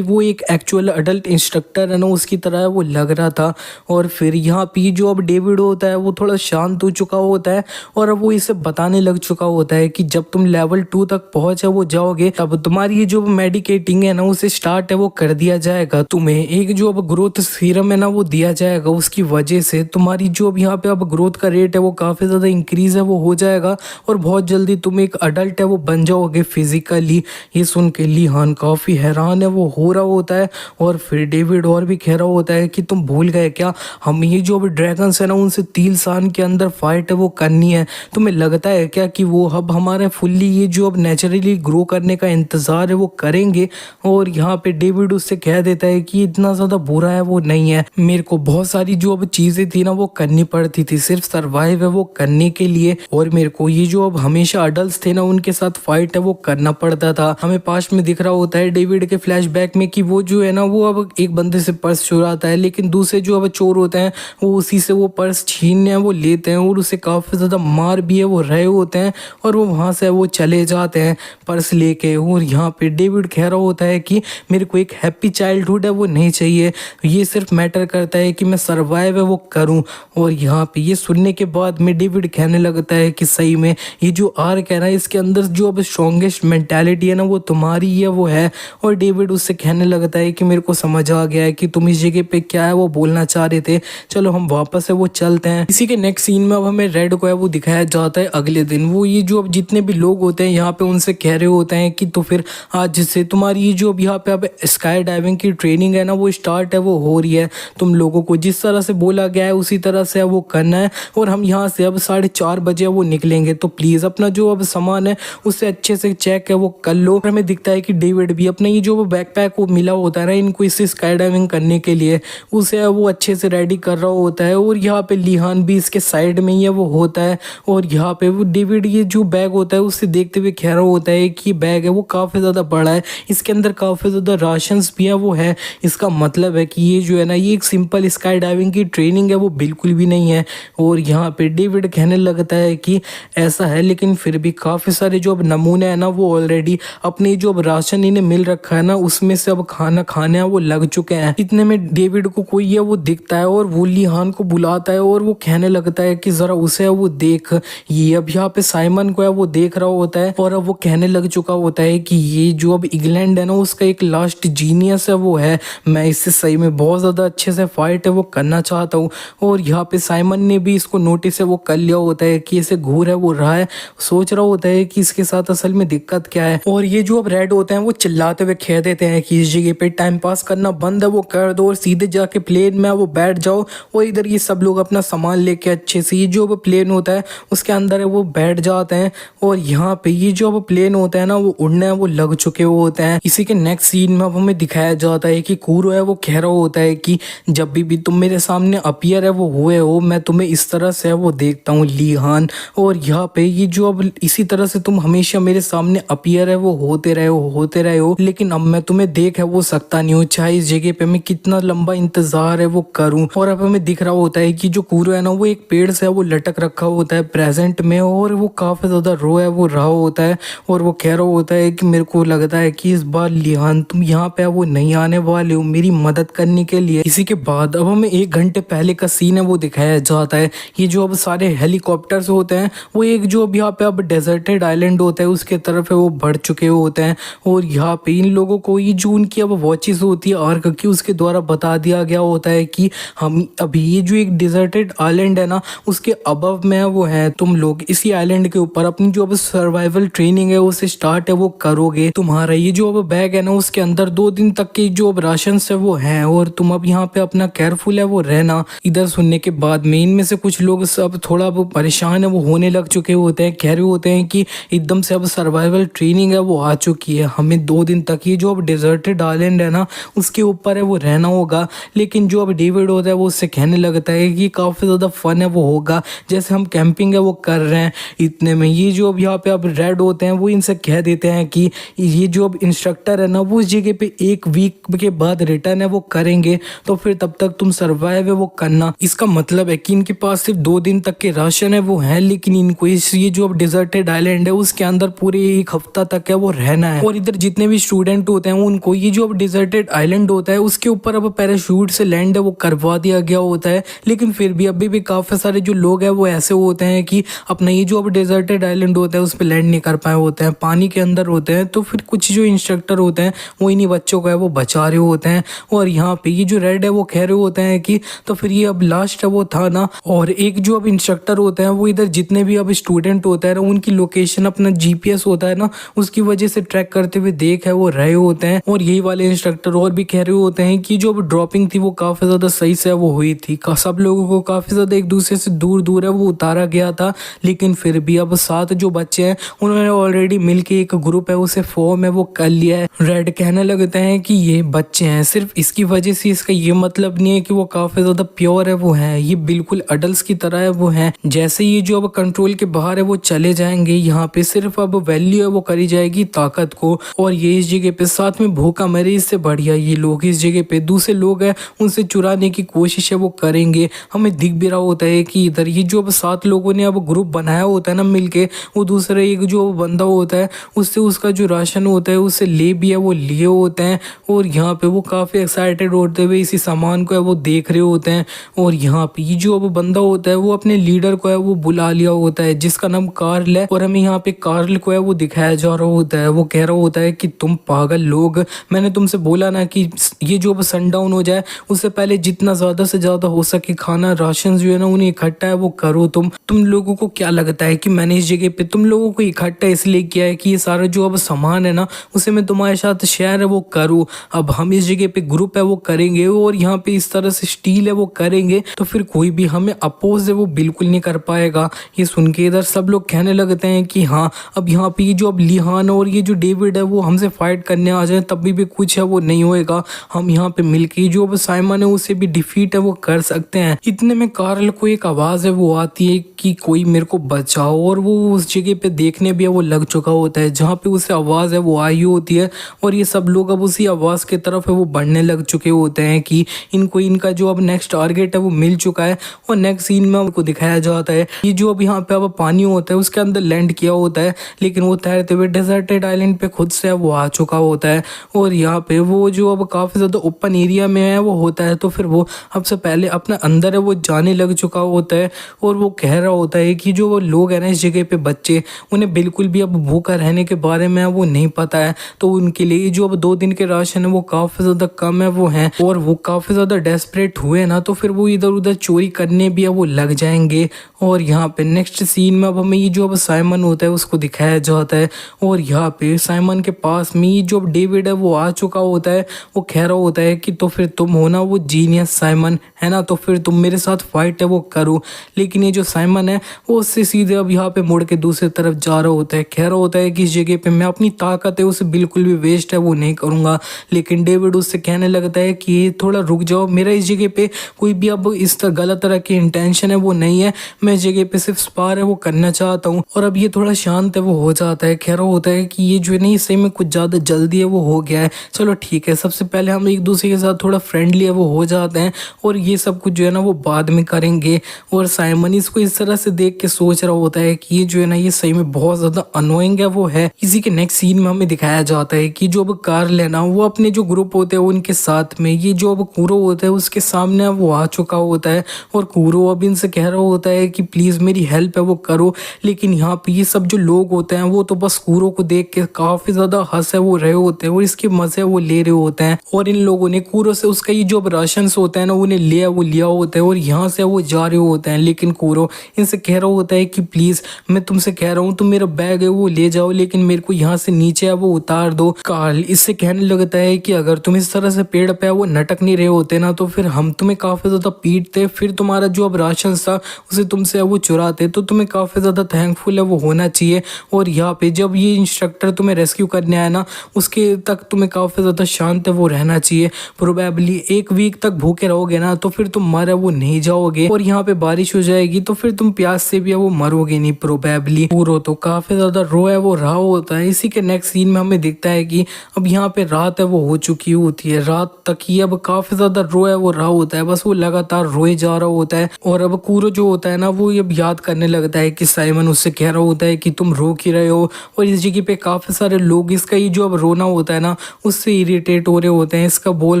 वो एक एक्चुअल अडल्ट इंस्ट्रक्टर है ना उसकी तरह वो लग रहा था। और फिर यहाँ पे जो अब डेविड होता है वो थोड़ा शांत हो चुका होता है और अब वो इसे बताने लग चुका होता है कि जब तुम लेवल 2 तक पहुंचे वो जाओगे तब तुम्हारी ये जो मेडिकेटिंग है ना उसे स्टार्ट है वो कर दिया जाएगा। तुम्हें एक जो अब ग्रोथ सीरम है ना वो दिया जाएगा, उसकी वजह से तुम्हारी जो अब यहाँ पे अब ग्रोथ का रेट है वो काफी ज्यादा इंक्रीज है वो हो जाएगा और बहुत जल्दी तुम एक अडल्ट है वो बन जाओगे फिजिकली। ये सुन के लिहान काफी हैरान है वो हो रहा होता है और फिर डेविड और भी कह रहा होता है कि तुम भूल गए क्या, हम ये जो अब ड्रैगन्स है ना उनसे 3 साल के अंदर फाइट है वो करनी है। तुम्हें लगता है क्या कि वो अब हमारे फुल्ली ये जो अब नेचुरली ग्रो करने का इंतजार है वो करेंगे। और यहाँ पे डेविड उससे कह देता है कि इतना ज्यादा बुरा है वो नहीं है, मेरे को बहुत सारी जो अब चीजें थी ना वो करनी पड़ती थी सिर्फ सर्वाइव है वो करने के लिए, और मेरे को ये जो अब हमेशा अडल्ट थे ना उनके साथ फाइट है वो करना पड़ता था। हमें पास्ट में दिख रहा होता है डेविड के फ्लैशबैक में कि वो जो है ना वो अब एक बंदे से पर्स चुराता है, लेकिन दूसरे जो अब चोर होते हैं वो उसी से वो पर्स छीनने वो लेते हैं और उसे काफी ज्यादा मार भी है वो रहे होते हैं और वो वहां से वो चले जाते हैं पर्स लेके। और यहाँ पे डेविड कह रहा होता है कि मेरे को एक हैप्पी चाइल्डहुड है वो नहीं चाहिए, ये सिर्फ मैटर करता है कि मैं सर्वाइव है वो करूं। और यहाँ पे ये सुनने के बाद में डेविड कहने लगता है कि सही में ये जो आर्क है ना इसके अंदर जो अब स्ट्रॉन्गेस्ट मेंटालिटी है ना वो तुम्हारी है वो है। और डेविड उससे कहने लगता है कि मेरे को समझ आ गया है कि तुम इस जगह पे क्या है वो बोलना चाह रहे थे, चलो हम वापस है वो चलते हैं। इसी के नेक्स्ट सीन में अब हमें रेड को है वो दिखाया जाता है अगले दिन। वो ये जो अब जितने भी लोग होते हैं यहाँ पे उनसे कह रहे होते हैं कि तो फिर आज से तुम्हारी ये जो अब यहाँ पे अब स्काई डाइविंग की ट्रेनिंग है ना वो स्टार्ट है वो हो रही है, तुम लोगों को जिस तरह से बोला गया है उसी तरह से वो करना है और हम यहाँ से अब 4:30 बजे वो निकलेंगे, तो प्लीज अपना जो अब सामान है उससे अच्छे से चेक है वो कर लो। हमें दिखता है कि डेविड भी अपना ये जो बैकपैक वो मिला होता है ना इनको इससे स्काई डाइविंग करने के लिए उसे वो अच्छे से रेडी कर रहा होता है। और यहाँ पे लिहान भी इसके साइड में ही है वो होता है और यहाँ पे वो डेविड ये जो बैग होता है उससे देखते हुए कह रहा होता है कि बैग है वो काफी ज्यादा बड़ा है, इसके अंदर काफी ज्यादा राशंस भी है वो है, इसका मतलब है कि ये जो है ना ये एक सिंपल स्काई डाइविंग की ट्रेनिंग है वो बिल्कुल भी नहीं है। और यहाँ पे डेविड कहने लगता है कि ऐसा है लेकिन फिर भी काफी सारे जो अब नमूने हैं ना वो ऑलरेडी अपने जो अब राशन इन्हें मिल रखा है ना उसमें से अब खाना खाने वो लग चुके हैं। इतने में डेविड को कोई है वो दिखता है और वो लिहान को बुलाता है और वो कहने लगता है कि जरा उसे वो देख। ये अब यहाँ पे साइमन को है वो देख रहा होता है और अब वो कहने लग चुका होता है कि ये जो अब इंग्लैंड है ना उसका एक लास्ट जीनियस है वो है, मैं इससे सही में बहुत ज्यादा अच्छे से फाइट है वो करना चाहता हूँ। और यहाँ पे साइमन ने भी इसको नोटिस है वो कर लिया होता है कि इसे घूर है वो रहा है, सोच रहा होता है कि इसके साथ असल में दिक्कत क्या है। और ये जो अब रेड होते हैं वो चिल्लाते हुए कह देते हैं कि इस जगह पे टाइम पास करना बंद है वो कर दो और सीधे जाके प्लेन में वो बैठ जाओ। और इधर ये सब लोग अपना सामान लेके अच्छे से ये जो अब प्लेन होता है उसके अंदर है वो बैठ जाते हैं। और यहाँ पे ये जो अब प्लेन होता है ना वो उड़ने वो लग चुके होते हैं। इसी के नेक्स्ट सीन में अब हमें दिखाया जाता है कि कूरो है वो कह रहा होता है कि जब भी तुम मेरे सामने अपीयर है वो हुए हो मैं तुम्हें इस तरह से वो देखता हूँ लिहान। और यहाँ पे ये जो अब इसी तरह से तुम हमेशा मेरे सामने अपीयर है वो होते रहे हो लेकिन अब मैं तुम्हें देख है वो सकता नहीं हूँ, चाहे इस जगह पे मैं कितना लंबा इंतजार है वो करूँ। और अब हमें दिख रहा होता है कि जो कूरो है ना वो एक पेड़ से वो लटक रखा होता है प्रेजेंट में और वो काफी ज्यादा रो है वो रहा होता है। और वो कह रहा होता है कि मेरे को लगता है कि इस बार लिहान तुम यहाँ पे वो नहीं आने वाले हो मेरी मदद करने के लिए। इसी के बाद अब हमें 1 घंटे पहले का सीन है वो दिखाया जाता है। ये जो अब सारे हेलीकॉप्टर्स होते हैं वो एक जो अब यहाँ पे अब डेजर्टेड आइलैंड होता है उसके तरफ है वो बढ़ चुके होते हैं। और यहाँ पे इन लोगों को ये जो उनकी अब वॉचेस होती है आर्क की उसके द्वारा बता दिया गया होता है कि हम अभी ये जो एक डिजर्टेड आइलैंड है ना उसके अबव में वो है, तुम लोग इसी आइलैंड के ऊपर अपनी जो अब सर्वाइवल ट्रेनिंग है उसे स्टार्ट है वो करोगे। तुम्हारा ये जो अब बैग है ना उसके अंदर 2 दिन तक के जो अब राशन है वो है और तुम अब यहाँ पे अपना केयरफुल है वो रहना। इधर सुनने के बाद में इनमें से कुछ लोग सब थोड़ा परेशान है वो होने लग चुके होते हैं, कह रहे होते हैं कि एकदम से अब सर्वाइवल ट्रेनिंग है वो आ चुकी है, हमें हमें 2 दिन तक ये जो अब डिजर्टेड आइलैंड है ना उसके ऊपर है वो रहना होगा। लेकिन जो अब डेविड होता है वो उससे कहने लगता है कि काफ़ी ज़्यादा फन है वो होगा, जैसे हम कैंपिंग है वो कर रहे हैं। इतने में ये जो अब यहाँ पे अब रेड होते हैं वो इनसे कह देते हैं कि ये जो अब इंस्ट्रक्टर है ना वो उस जगह पे 1 वीक के बाद रिटर्न है वो करेंगे, तो फिर तब तक तुम सर्वाइव है वो करना। इसका मतलब है कि इनके पास सिर्फ 2 दिन तक के राशन है वो है, लेकिन इनको ये जो अब डिजर्टेड आइलैंड है उसके अंदर पूरे 1 हफ्ता तक है वो रहना है। और इधर जितने भी स्टूडेंट होते हैं उनको ये जो अब डिजर्टेड आइलैंड होता है उसके ऊपर अब पैराशूट से लैंड है वो करवा दिया गया होता है। लेकिन फिर भी अभी भी काफी सारे जो लोग हैं वो ऐसे होते हैं कि अपना ये जो अब डिजर्टेड आइलैंड होता है उस पर लैंड नहीं कर पाए होते हैं, पानी के अंदर होते हैं। तो फिर कुछ जो इंस्ट्रक्टर होते हैं वो इन्हीं बच्चों को है वो बचा रहे होते हैं। और यहाँ पे ये जो रेड है वो कह रहे होते हैं कि तो फिर ये अब लास्ट है वो था ना। और एक जो अब इंस्ट्रक्टर होता है वो इधर जितने भी अब स्टूडेंट होता है ना उनकी लोकेशन अपना जीपीएस होता है ना उसकी वजह से ट्रैक करते हुए देख है वो रहे होते हैं। और यही वाले इंस्ट्रक्टर और भी कह रहे होते हैं कि जो अब ड्रॉपिंग थी वो काफी ज्यादा सही से वो हुई थी, सब लोगों को काफी ज्यादा एक दूसरे से दूर दूर है वो उतारा गया था। लेकिन फिर भी अब 7 जो बच्चे हैं उन्होंने ऑलरेडी मिलके एक ग्रुप है उसे फॉर्म है वो कर लिया है। रेड कहने लगते हैं कि ये बच्चे हैं, सिर्फ इसकी वजह से इसका ये मतलब नहीं है कि वो काफी ज्यादा प्योर है वो है, ये बिल्कुल अडल्ट की तरह है वो है। जैसे ये जो अब कंट्रोल के बाहर है वो चले जाएंगे, यहाँ पे सिर्फ अब वैल्यू है वो करी जाएगी ताकत को। और ये इस जगह पे साथ में भूखा मरे इससे बढ़िया ये लोग इस जगह पे दूसरे लोग हैं उनसे चुराने की कोशिश है वो करेंगे। हमें दिख भी रहा होता है कि इधर ये जो अब 7 लोगों ने अब ग्रुप बनाया होता है ना मिलके, वो दूसरे एक जो बंदा होता है उससे उसका जो राशन होता है उससे ले भी है वो लिए होते हैं। और यहाँ पे वो काफी एक्साइटेड होते हुए इसी सामान को है वो देख रहे होते हैं। और यहाँ पे ये जो अब बंदा होता है वो अपने लीडर को है वो बुला लिया होता है जिसका नाम कार्ल है। और हमें यहाँ पे कार्ल को है वो दिखाया जा रहा होता है, वो कह रहा होता है कि तुम पागल लोग, मैंने तुमसे बोला ना कि ये जो अब सनडाउन हो जाए उससे पहले जितना ज्यादा से ज्यादा हो सके खाना राशन जो है ना उन्हें इकट्ठा है वो करो। तुम लोगों को क्या लगता है कि मैंने इस जगह पे तुम लोगों को इकट्ठा इसलिए किया है कि ये सारा जो अब सामान है ना उसे मैं तुम्हारे साथ शेयर है वो करूँ। अब हम इस जगह पे ग्रुप है वो करेंगे और यहाँ पे इस तरह से स्टील है वो करेंगे तो फिर कोई भी हमें अपोज है वो बिल्कुल नहीं कर पाएगा। ये सुन के इधर सब लोग कहने लगते हैं कि हाँ अब यहाँ पे ये जो अब लिहान और ये जो डेविड है वो हमसे फाइट करने आ जाए तब भी कुछ है वो नहीं होएगा, हम यहाँ पे मिलके जो अब साइमन है उसे भी डिफीट है वो कर सकते हैं। इतने में कार्ल को एक आवाज है वो आती है कि कोई मेरे को बचाओ। और वो उस जगह पे देखने भी है वो लग चुका होता है जहाँ पे उसे आवाज है वो आई होती है। और ये सब लोग अब उसी आवाज की तरफ है वो बढ़ने लग चुके होते हैं कि इनको इनका जो अब नेक्स्ट टारगेट है वो मिल चुका है। और नेक्स्ट सीन में उनको दिखाया जाता है ये जो अब यहाँ पे अब पानी होता है उसके अंदर लैंड किया होता है, लेकिन वो तैरते हुए डेजर्टेड आइलैंड पे खुद से वो आ चुका होता है। और यहाँ पे वो जो अब काफी ज्यादा ओपन एरिया में है वो होता है तो फिर वो अब से पहले अपना अंदर है वो जाने लग चुका होता है। और वो कह रहा होता है कि जो वो लोग है ना इस जगह पे बच्चे, उन्हें बिल्कुल भी अब भूखा रहने के बारे में वो नहीं पता है, तो उनके लिए जो अब 2 दिन के राशन है वो काफी ज्यादा कम है वो है। और वो काफी ज्यादा डेस्परेट हुए ना तो फिर वो इधर उधर चोरी करने भी है वो लग जाएंगे। और यहाँ पे नेक्स्ट सीन में अब हमें ये जो अब साइमन होता है उसको दिखाया जाता है। और यहाँ पे साइमन के पास में ये जो अब डेविड है वो आ चुका होता है, वो कह रहा होता है कि तो फिर तुम हो ना वो जीनियस साइमन है ना, तो फिर तुम मेरे साथ फाइट है वो करो। लेकिन ये जो साइमन है वो उससे सीधे अब यहाँ पे मुड़ के दूसरी तरफ जा रहा होता है, कह रहा होता है कि इस जगह पे मैं अपनी ताकत है उसे बिल्कुल भी वेस्ट है वो नहीं करूँगा। लेकिन डेविड उससे कहने लगता है कि ये थोड़ा रुक जाओ, मेरा इस जगह पे कोई भी अब इस तरह गलत तरह की इंटेंशन है वो नहीं है, मैं इस जगह पे सिर्फ स्पार है वो करना चाहता हूँ। और अब ये थोड़ा शांत है वो हो जाता है, कह रहा होता है कि ये जो है नहीं सही में कुछ ज़्यादा जल्दी है वो हो गया है, चलो ठीक है सबसे पहले हम एक दूसरे के साथ थोड़ा फ्रेंडली है वो हो जाते हैं और ये सब कुछ जो है ना वो बाद में करेंगे। और साइमन इसको इस तरह से देख के सोच रहा होता है कि ये जो है ना ये सही में बहुत ज़्यादा अनोइंग है वो है। इसी के नेक्स्ट सीन में हमें दिखाया जाता है कि जो अब कार्ल है ना वो अपने जो ग्रुप होते हैं उनके साथ में ये जो अब कूरो होता है उसके सामने वो आ चुका होता है। और कूरो अब इनसे कह रहा होता है कि प्लीज़ मेरी हेल्प है वो करो। लेकिन यहाँ पे ये सब जो लोग होते हैं वो तो बस कूरो को देख के काफ़ी ज़्यादा हंस है वो रहे होते हैं और इसके मज़े वो ले रहे होते हैं। और इन लोगों ने कूरो से उसका ये जो अब राशन होता है ना उन्हें लिया होता है और यहाँ से वो जा रहे होते हैं। लेकिन कूरो इनसे कह रहा होता है कि प्लीज़ मैं तुमसे कह रहा हूँ तुम मेरा बैग है वो ले जाओ, लेकिन मेरे को यहाँ से नीचे है वो उतार दो। कार्ल इससे कहने लगता है कि अगर तुम इस तरह से पेड़ पे वो नटक नहीं रहे होते ना तो फिर हम तुम्हें काफ़ी ज़्यादा पीटते, फिर तुम्हारा जो अब राशन था उसे तुमसे वो चुराते, तो तुम्हें काफ़ी ज़्यादा थैंकफुल है वो होना चाहिए। और यहाँ पे जब ये इंस्ट्रक्टर तुम्हें रेस्क्यू करने बनने आया ना उसके तक तुम्हें काफ़ी ज़्यादा शांत है वो रहना चाहिए। प्रोबेबली 1 वीक तक भूखे रहोगे ना तो फिर तुम मर वो नहीं जाओगे, और यहाँ पे बारिश हो जाएगी तो फिर तुम प्यास से भी है वो मरोगे नहीं प्रोबेबली। पूरो तो काफ़ी ज़्यादा रो है वो रहा होता है। इसी के नेक्स्ट सीन में हमें दिखता है कि अब यहाँ पे रात है वो हो चुकी होती है, रात तक ही अब काफ़ी ज़्यादा रो है वो रहा होता है, बस वो लगातार रोए जा रहा होता है। और अब कूरो जो होता है ना वो अब याद करने लगता है कि साइमन उससे कह रहा होता है कि तुम रो क्यों रहे हो, और इस जगह पे काफ़ी सारे लोग इसका ये जो अब रोना होता है ना उससे इरिटेट हो रहे होते हैं। इसका बोल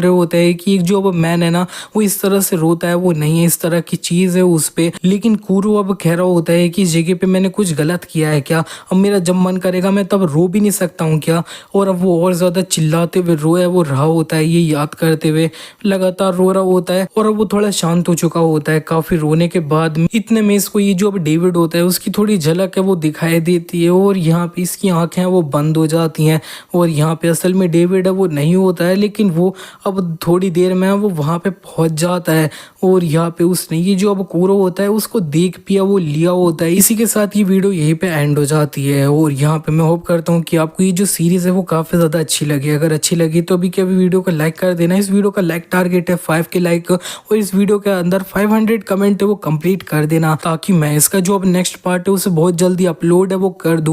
रहे होते हैं कि एक जो अब मैन है ना वो इस तरह से रोता है वो नहीं है, इस तरह की चीज़ है उस पे। लेकिन कूरो अब कह रहा होता है कि इस जगह पे मैंने कुछ गलत किया है क्या, अब मेरा जब मन करेगा मैं तब रो भी नहीं सकता हूँ क्या। और अब वो और ज़्यादा चिल्लाते हुए रोया वो रहा होता है, ये याद करते हुए लगातार रो रहा होता है। और अब वो थोड़ा शांत हो चुका होता है काफ़ी रोने के बाद। इतने में इसको ये जो अब डेविड होता है उसकी थोड़ी झलक है वो दिखाई देती है, और यहाँ पे इसकी आंखें वो बंद हो जाती हैं। और यहाँ पे असल में डेविड है वो नहीं होता है, लेकिन वो अब थोड़ी देर में वो वहाँ पे पहुँच जाता है। और यहाँ पे उसने ये जो अब कूरो होता है उसको देख पिया वो लिया होता है। इसी के साथ ये वीडियो यहीं पे एंड हो जाती है। और यहाँ पे मैं होप करता हूँ कि आपको ये जो सीरीज़ है वो काफ़ी ज़्यादा अच्छी लगी। अगर अच्छी लगी तो अभी के अभी वीडियो को लाइक कर देना। इस वीडियो का लाइक टारगेट है 5 के लाइक, और इस वीडियो के अंदर 500 कमेंट है वो कंप्लीट कर देना, ताकि मैं इसका जो अब नेक्स्ट पार्ट है उसे बहुत जल्दी अपलोड है वो कर दूँ।